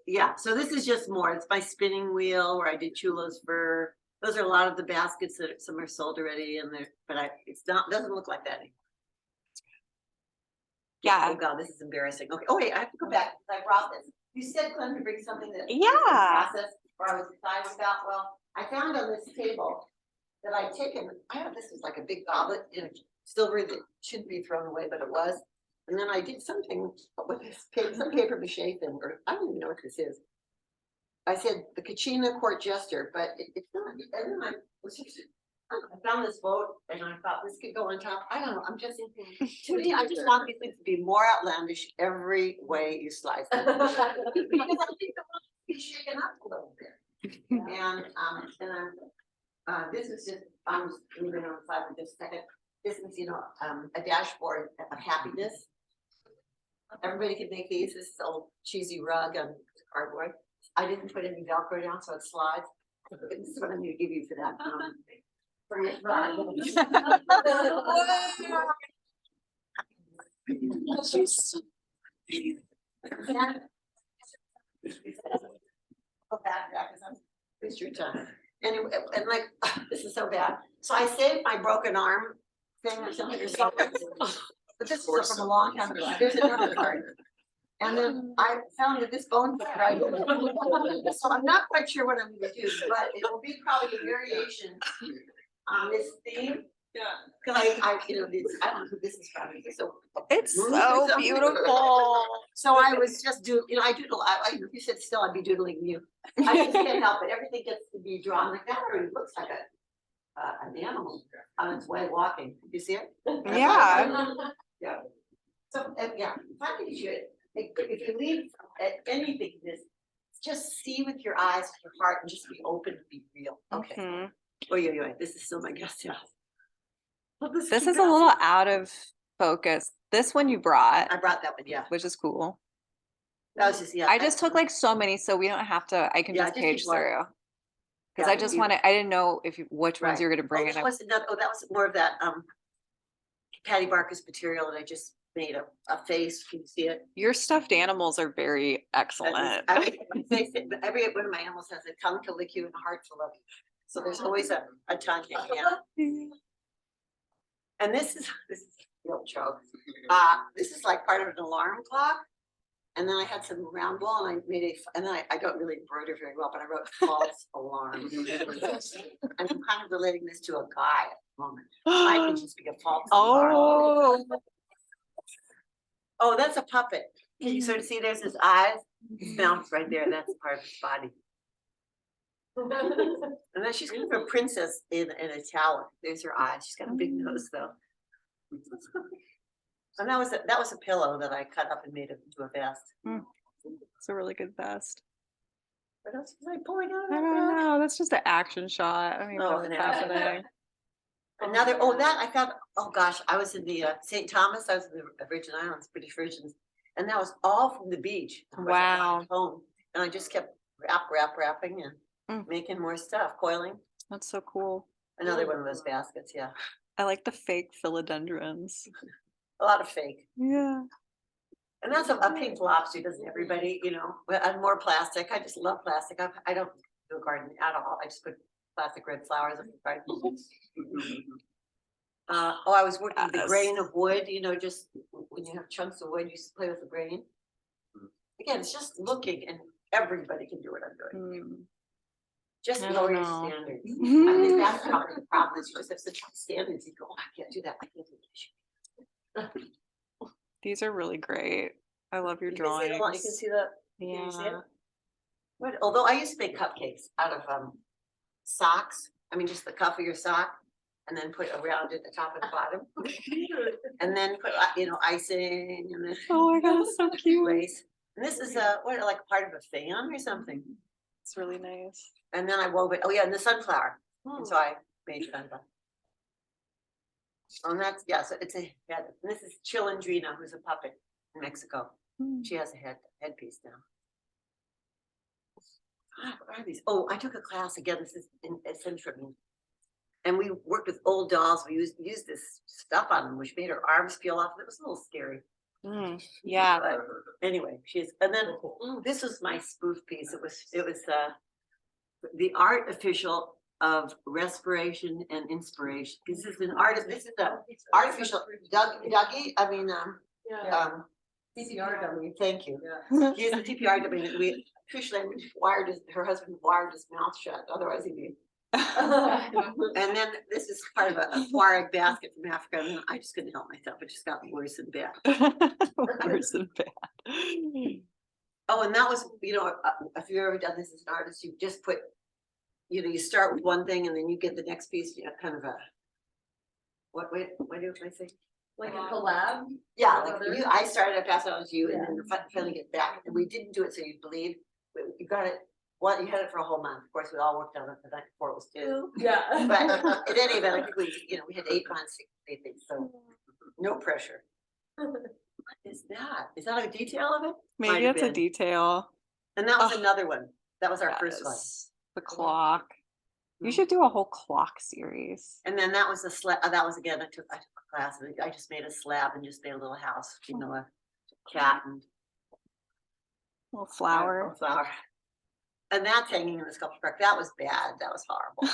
Yeah, so this is just more. It's my spinning wheel where I did Chulo's fur. Those are a lot of the baskets that some are sold already, and it's not, doesn't look like that anymore. Yeah. Oh God, this is embarrassing. Okay. Oh wait, I have to go back. I brought this. You said Clem to bring something that process, or I was excited about. Well, I found on this table that I'd taken. This was like a big goblet in silver that shouldn't be thrown away, but it was. And then I did something with this paper, some paper mache thing, or I don't even know what this is. I said the Kachina court jester, but it's not. And then I found this boat and I thought this could go on top. I don't know. I'm just thinking, to me, I just want these things to be more outlandish every way you slice them. Because I think the world be shaken up a little bit. And this is just, I'm just moving on the side for just a second. This is, a dashboard of happiness. Everybody can make these. This is old cheesy rug on cardboard. I didn't put any Velcro down, so it slides. This is what I'm going to give you for that. For your rug. Go back, because I'm waste your time. Anyway, and like this is so bad. So I saved my broken arm thing or something or something. But this is from a long time ago. There's another card. And then I found that this bone was right. So I'm not quite sure what I'm gonna do, but it will be probably a variation on this theme. Yeah. Cause I don't know who this is from. It's so beautiful. So I was just I doodle. If you sit still, I'd be doodling you. I just can't help it. Everything gets to be drawn like that, or it looks like an animal on its way walking. You see it? Yeah. Yeah. So, yeah, I think you should, if you leave at anything, just see with your eyes, with your heart, and just be open to be real. Okay. Mhm. Oh, yeah, this is still my guest house. Well, This is a little out of focus. This one you brought, I brought that one, yeah. which is cool. That was just, yeah. I just took like so many, so we don't have to, I can Yeah, just just page keep one. through. Cause Yeah, I just you- wanted, I didn't know if you, which ones Right. you were gonna bring. That And was another, that was more of that, Patty Barker's material, and I just made a face. Can you see it? your stuffed animals are very excellent. Every one of my animals has a tongue to lick you and a heart to love you. So there's always a tongue hanging out. And this is a real joke. This is like part of an alarm clock. And then I had some round ball and I made and then I don't really embroider very well, but I wrote false alarm. I'm kind of relating this to a guy at the moment. I could just be a false alarm. Oh, Oh, that's a puppet. Can you sort of see there's his eyes, his mouth right there, that's part of his body. And then she's kind of a princess in a tower. There's her eyes. She's got a big nose though. And that was a pillow that I cut up and made it into a vest. it's a really good vest. What else was I pulling out of I that don't vest? know. That's just an action shot. I don't even know Oh, what's an action happening. Another, that I found, oh gosh, I was in the St. Thomas, I was in the Virgin Islands, British Virgins, and that was all from the beach. Of course, I Wow. walked home, and I just kept wrapping and making more stuff, coiling. That's so cool. Another one of those baskets, yeah. I like the fake philodendrons. A lot of fake. Yeah. And that's a pink lobster, doesn't everybody, you know, and more plastic. I just love plastic. I don't do a garden at all. I just put plastic red flowers in the garden. I was working with the Yes. grain of wood, you know, just when you have chunks of wood, you just play with the grain. Again, it's just looking, and everybody can do what I'm doing. Mm. Just I don't lower your know. standards. I think that's probably the problem, is you just have such high standards, you go, oh, I can't do that, I can't do that. These are really great. I love your You can see the, drawings. you can see the, can you see it? Yeah. What, although I used to make cupcakes out of socks, I mean, just the cuff of your sock, and then put around it the top and the bottom. And then put, you know, icing and then. Oh my God, it's so cute. Lace. And this is like part of a fan or something. It's really nice. And then I wove it, and the sunflower. And so I made sunflower. And that's, yeah, so it's a head. And this is Chilindrina, who's a puppet in Mexico. She has a headpiece now. What are these? Oh, I took a class again. This is in Centrum. And we worked with old dolls. We used this stuff on them, which made her arms peel off. It was a little scary. Yeah. But anyway, and then this was my spoof piece. It was the art official of respiration and inspiration. This is an artist. This is the artificial Dougie. I mean, TPR dummy. Thank you. He's the TPR dummy. We officially her husband wired his mouth shut. Otherwise, he'd be. And then this is part of a Tuareg basket from Africa. And then I just couldn't help myself. It just got worse and bad. Worse and bad. Oh, and that was, you know, if you've ever done this as an artist, you just put, you know, you start with one thing and then you get the next piece, you know, kind of a, what do I say? Like a collab? Yeah, like I started, I passed it on to you, and then finally get back. And we didn't do it so you'd believe. You got it. Well, you had it for a whole month. Of course, we all worked on it the night before it was due. Yeah. But in any event, I think we had 8 months to complete things, so no pressure. What is that? Is that a detail of it? Might Maybe have it's a been. detail. And that was Oh. another one. That was our first one. Yes. The clock. You should do a whole clock series. And then that was the slab. That was again. I took a class. And I just made a slab and just made a little house. You know, a cat and Little flower. a flower. And that's hanging in the sculpture park. That was bad. That was horrible.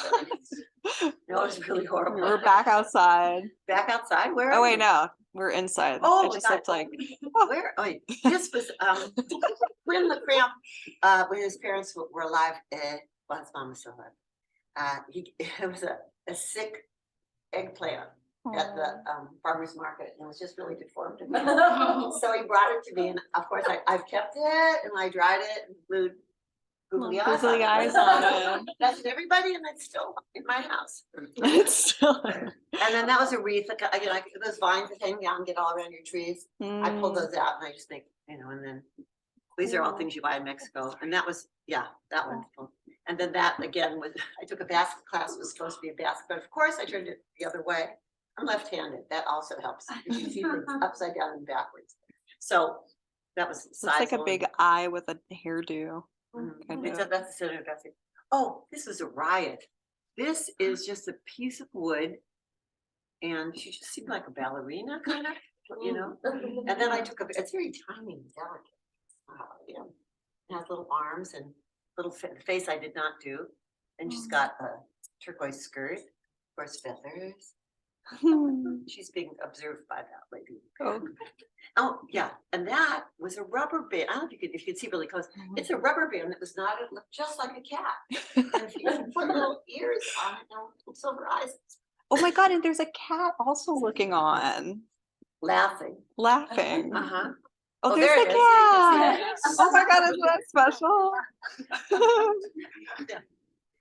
No, it was really horrible. We're back outside. Back outside. Where? Oh are wait, we? no, we're inside. Oh, it just God. looked like Where? Oh, wait. This was when the cramp. When his parents were alive. Well, his mom was still alive. It was a sick eggplant at the farmer's market, and it was just really deformed. So he brought it to me, and of course I've kept it, and I dried it and glued googly Little eyes googly eyes on it. That's everybody, and it's still in my house. It's still. And then that was a wreath, like, you know, like those vines that hang down, get all around your trees. I pulled those out and I just think, you know, and then these are all things you buy in Mexico. And that was, yeah, that one. And then that again was, I took a basket class, was supposed to be a basket, but of course I turned it the other way. I'm left-handed. That also helps. You can see things upside down and backwards. So that was It's like a sizable. big eye with a hairdo. kind It's of. that's the center of basket. Oh, this was a riot. This is just a piece of wood. And she just seemed like a ballerina kind of, you know? And then I took it's very tiny and delicate. Yeah. It has little arms and little face I did not do. And she's got a turquoise skirt, of course, feathers. She's being observed by that lady. Oh. Oh, yeah, and that was a rubber band. I don't know if you could see really close. It's a rubber band that was not, it looked just like a cat. And she put little ears on it and little silver eyes, Oh my God, and there's a cat also looking on, laughing. laughing. Uh-huh. Oh, Oh, there's there the it is. There you can cat. see it. Oh my God, isn't that special?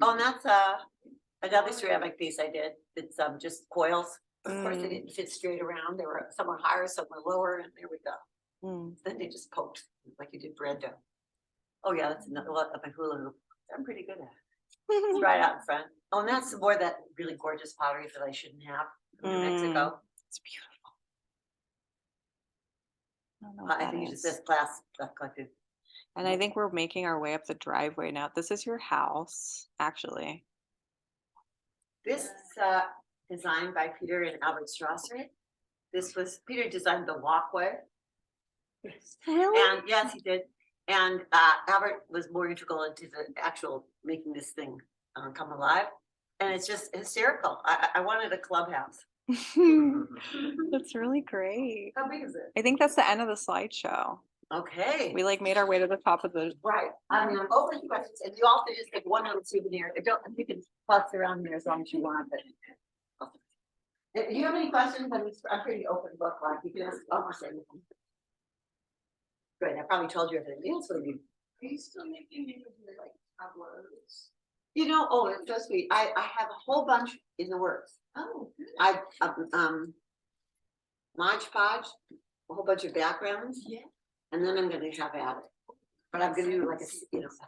Oh, and that's another ceramic piece I did. It's just coils. Of course, they didn't fit straight around. They were some were higher, some were lower, and there we go. Then they just poked like you did bread dough. Oh yeah, that's another one of my hula hoop. I'm pretty good at it. It's right out in front. Oh, and that's more that really gorgeous pottery that I shouldn't have from New Mexico. It's beautiful. I don't know what I that think it's is. just this glass collected. And I think we're making our way up the driveway now. This is your house, actually. This designed by Peter and Albert Strasser. This was, Peter designed the walkway. Really? And yes, he did. And Albert was more integral into the actual making this thing come alive. And it's just hysterical. I wanted a clubhouse. That's really great. How big is it? I think that's the end of the slideshow. Okay. We like made our way to the top of the. Right. I mean, I'm open to questions. And you also just take one little souvenir. You can fuss around there as long as you want, but. If you have any questions, I'm pretty open book, like you can ask almost anything. Great, I probably told you everything else with you. Are you still making any of your like tableaus? You know, oh, it's so sweet. I have a whole bunch in the works. Oh, good. I've Mod Podge, a whole bunch of backgrounds. Yeah. And then I'm gonna have at it. But I'm gonna do like a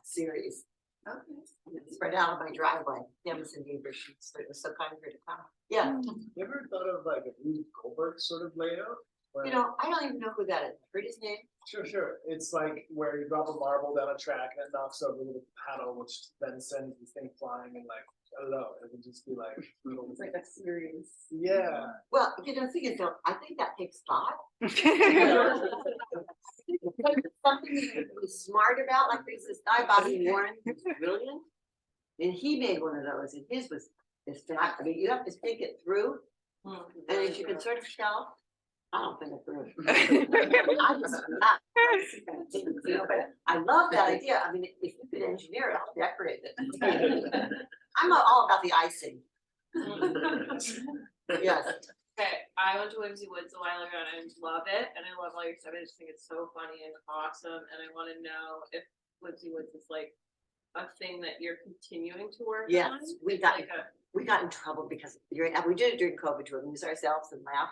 series. Okay. And it's spread out on my driveway. Hansen gave her sheets. It was so kind of her to come. Yeah, You ever thought of like a Rube Goldberg sort of layout? Where- you know, I don't even know who that is. Heard his name? Sure. It's like where you drop a marble down a track and it knocks over the paddle, which then sends the thing flying and like, I don't know, it would just be like little. It's like a series. Yeah. Well, you know, the thing is, though, I think that takes thought. Something that was smart about, like there's this guy, Bobby Warren, who's brilliant. And he made one of those, and his was fact. I mean, you have to think it through, and as you can sort of tell, I don't think it through. I just not. You know, but I love that idea. I mean, if you could engineer it, I'll decorate it. I'm all about the icing. Yes. Okay, I went to Whimsy Woods a while ago and I love it, and I love all your stuff. I just think it's so funny and awesome, and I want to know if Whimsy Woods is like a thing that you're continuing to work on. Yes, we got Like we got in trouble because we did it during COVID to amuse ourselves and laugh.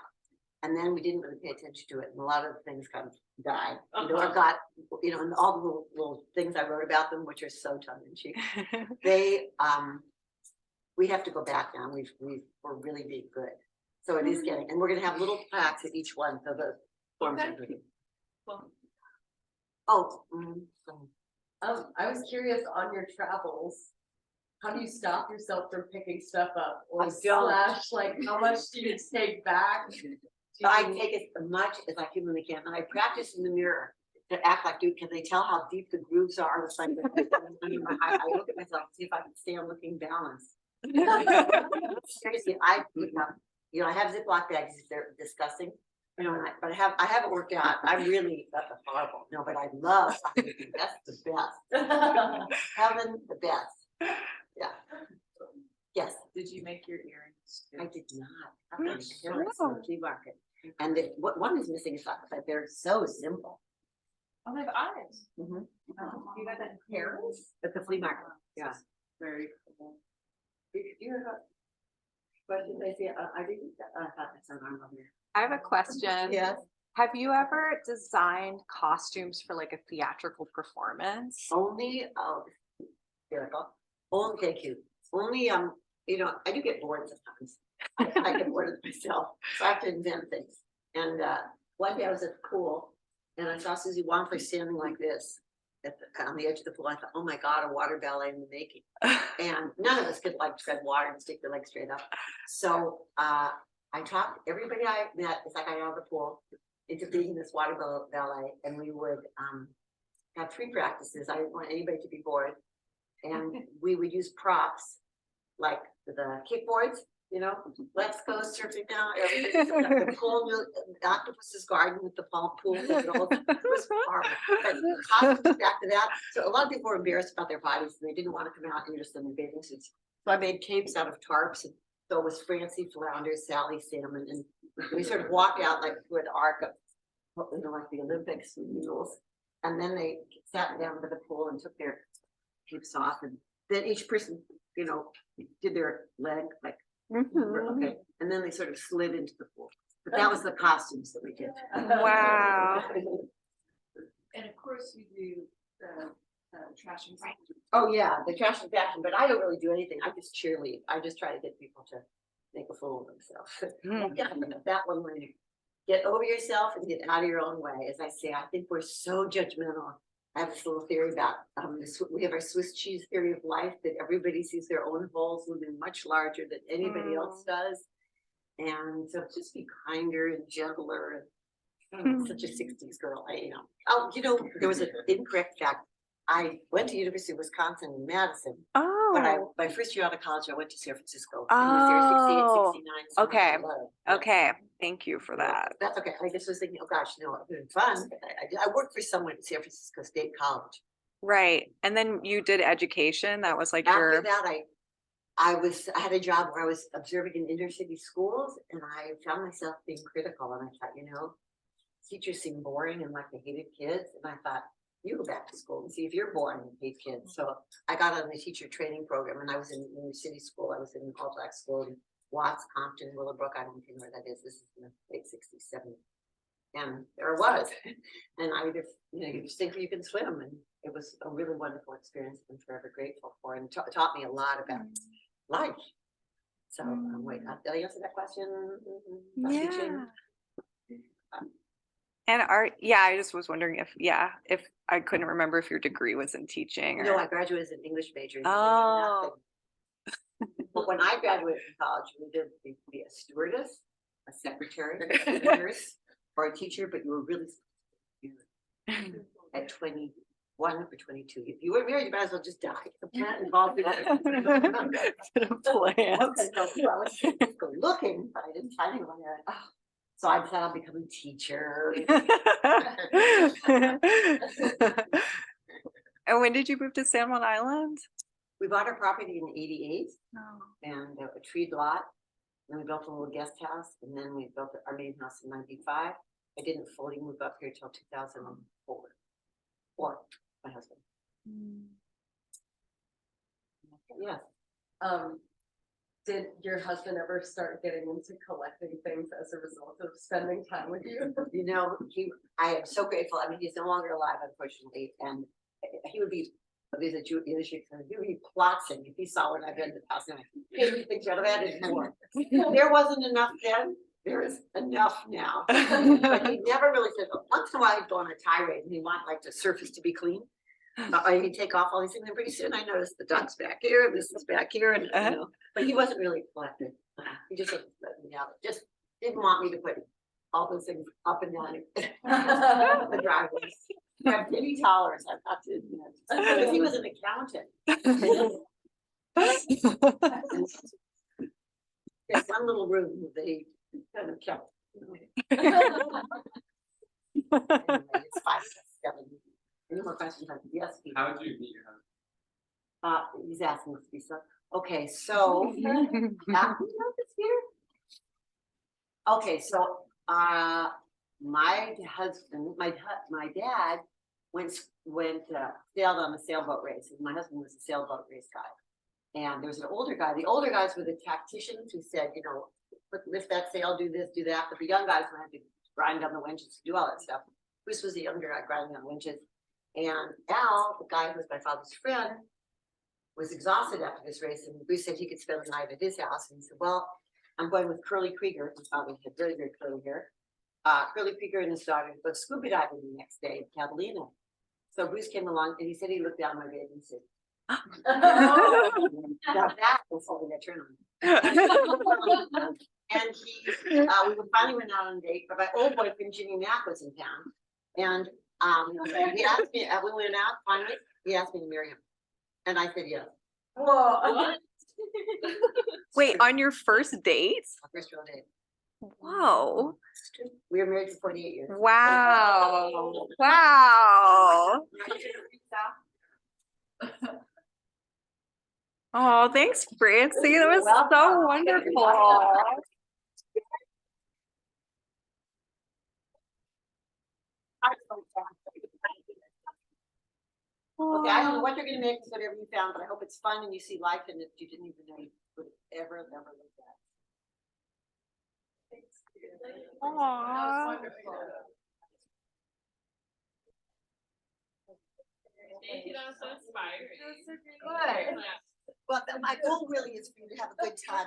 And then we didn't really pay attention to it. And a lot of the things kind of died. You know, or got, you know, and all the little things I wrote about them, which are so tongue in cheek. They we have to go back now. We're really being good. So it is getting, and we're gonna have little plaques at each one, so the forms are good. Cool. Oh. I was curious on your travels, how do you stop yourself from picking stuff up? I Or don't. slash, like, how much do you take back? I take as much as I humanly can, and I practice in the mirror to act like, dude, can they tell how deep the grooves are? It's like, I look at myself, see if I can stay on looking balanced. Seriously, you know, I have Ziploc bags if they're disgusting, you know, but I haven't worked out. I'm really horrible. No, but I love that's the best. Having the best. Yeah. Yes. Did you make your earrings too? I did not. I'm not sure it's on the flea market. And one is missing is that they're so simple. Oh, they have eyes. Mhm. You got that in Paris? At the flea market, yeah. Very cool. You have questions, I see, I didn't, I thought that's an arm on there. I have a question. Yes. Have you ever designed costumes for like a theatrical performance? Only, hysterical. Only, thank you. Only, you know, I do get bored sometimes. I get bored of myself, so I have to invent things. And, one day I was at the pool and I saw Susie Juan standing like this on the edge of the pool. I thought, oh my God, a water ballet in the making. And none of us could like tread water and stick their legs straight up. So, I talked, everybody I met, it's like I got out of the pool, into being this water ballet, and we would, have 3 practices. I didn't want anybody to be bored. And we would use props, like the kickboards, you know, let's go surfing now. The pool, the octopus's garden with the pool. It was horrible. But the costumes back to that. So a lot of people were embarrassed about their bodies and they didn't want to come out and just in their bathing suits. So I made capes out of tarps, and so it was Francie, Flounder, Sally, Salmon, and we sort of walked out like through an arc of, you know, like the Olympics mules. And then they sat down by the pool and took their capes off, and then each person, you know, did their leg like, okay, and then they sort of slid into the pool. But that was the costumes that we did. Wow. And of course you do the trash and fashion. Oh, yeah, the trash and fashion, but I don't really do anything. I just cheerlead. I just try to get people to make a fool of themselves. Yeah, that one where you get over yourself and get out of your own way. As I say, I think we're so judgmental. I have this little theory about, we have our Swiss cheese theory of life, that everybody sees their own holes looming much larger than anybody else does. And so just be kinder and gentler. And such a 60s girl, you know. Oh, you know, there was an incorrect fact. I went to University of Wisconsin in Madison, but my first year out of college, I went to San Francisco. And was there 68, 69. Okay. 71. Okay, thank you for that. That's okay. I just was thinking, oh gosh, no, it would have been fun. But I worked for someone at San Francisco State College. Right, and then you did education, that was like After your, that, I had a job where I was observing in inner city schools, and I found myself being critical. And I thought, you know, teachers seem boring and like they hated kids. And I thought, you go back to school and see if you're boring and hate kids. So I got on the teacher training program, and I was in inner city school. I was in an all black school in Watts, Compton, Willowbrook. I don't even know where that is. This is in the late 60s, 70s. And there I was. And I either, you know, you just think you can swim. And it was a really wonderful experience. I'm forever grateful for, and taught me a lot about life. So wait, did I answer that question? About teaching? and art, yeah, I just was wondering if I couldn't remember if your degree was in teaching or. No, I graduated as an English major. Oh. But when I graduated from college, we did be a stewardess, a secretary, a nurse, or a teacher, but you were really at 21 or 22. If you were married, you might as well just die. The plant involved in that. Okay, so I was go looking, but I didn't find anyone there. Oh. So I decided I'll become a teacher. And when did you move to San Juan Island? We bought our property in '88 and a treed lot. And we built a little guest house, and then we built our main house in '95. I didn't fully move up here till 2004. My husband. Yes. Did your husband ever start getting into collecting things as a result of spending time with you? You know, I am so grateful. I mean, he's no longer alive, unfortunately, and he would be. There's a Jewish he would be plotting if he saw what I've done in the past. He thinks out of that is more. There wasn't enough then. There is enough now. But he never really said. Once in a while, he'd go on a tirade and he want like the surface to be clean. He'd take off all these things, and pretty soon I noticed the duck's back here, and this is back here, and you know. But he wasn't really collected. He just let me out. Just didn't want me to put all those things up and down the driveways. I have any tolerance, I've got to admit. Because he was an accountant. There's one little room that he kind of kept. Anyway, it's 5, 7. Any more questions? Yes, Pete. How did you meet your husband? He's asking us to be so. Okay, so okay, so my husband, my dad sailed on a sailboat race, and my husband was a sailboat race guy. And there was an older guy. The older guys were the tacticians who said, you know, lift that sail, do this, do that. But the young guys had to grind on the winches, do all that stuff. Bruce was the younger guy grinding on winches. And Al, the guy who was my father's friend, was exhausted after this race. And Bruce said he could spend the night at his house. And he said, well, I'm going with Curly Krieger. His father had very, very curly hair. Curly Krieger and his daughter go scuba diving the next day in Catalina. So Bruce came along and he said he looked down my bed and he said, now that was something that turned on. And we finally went out on a date, but my old boyfriend Jimmy Mack was in town. And he asked me, we went out finally, he asked me to marry him. And I said yes. Whoa. Wait, on your first date? My first real date. Whoa. We were married for 48 years. Wow. Wow. Oh, thanks, Francie. That was so wonderful. Okay, I don't know what you're gonna make, it's whatever you found, but I hope it's fun and you see life in it you didn't even know you would ever look at. Aww. Thank you, that was so inspiring. Good. Well, my goal really is for you to have a good time.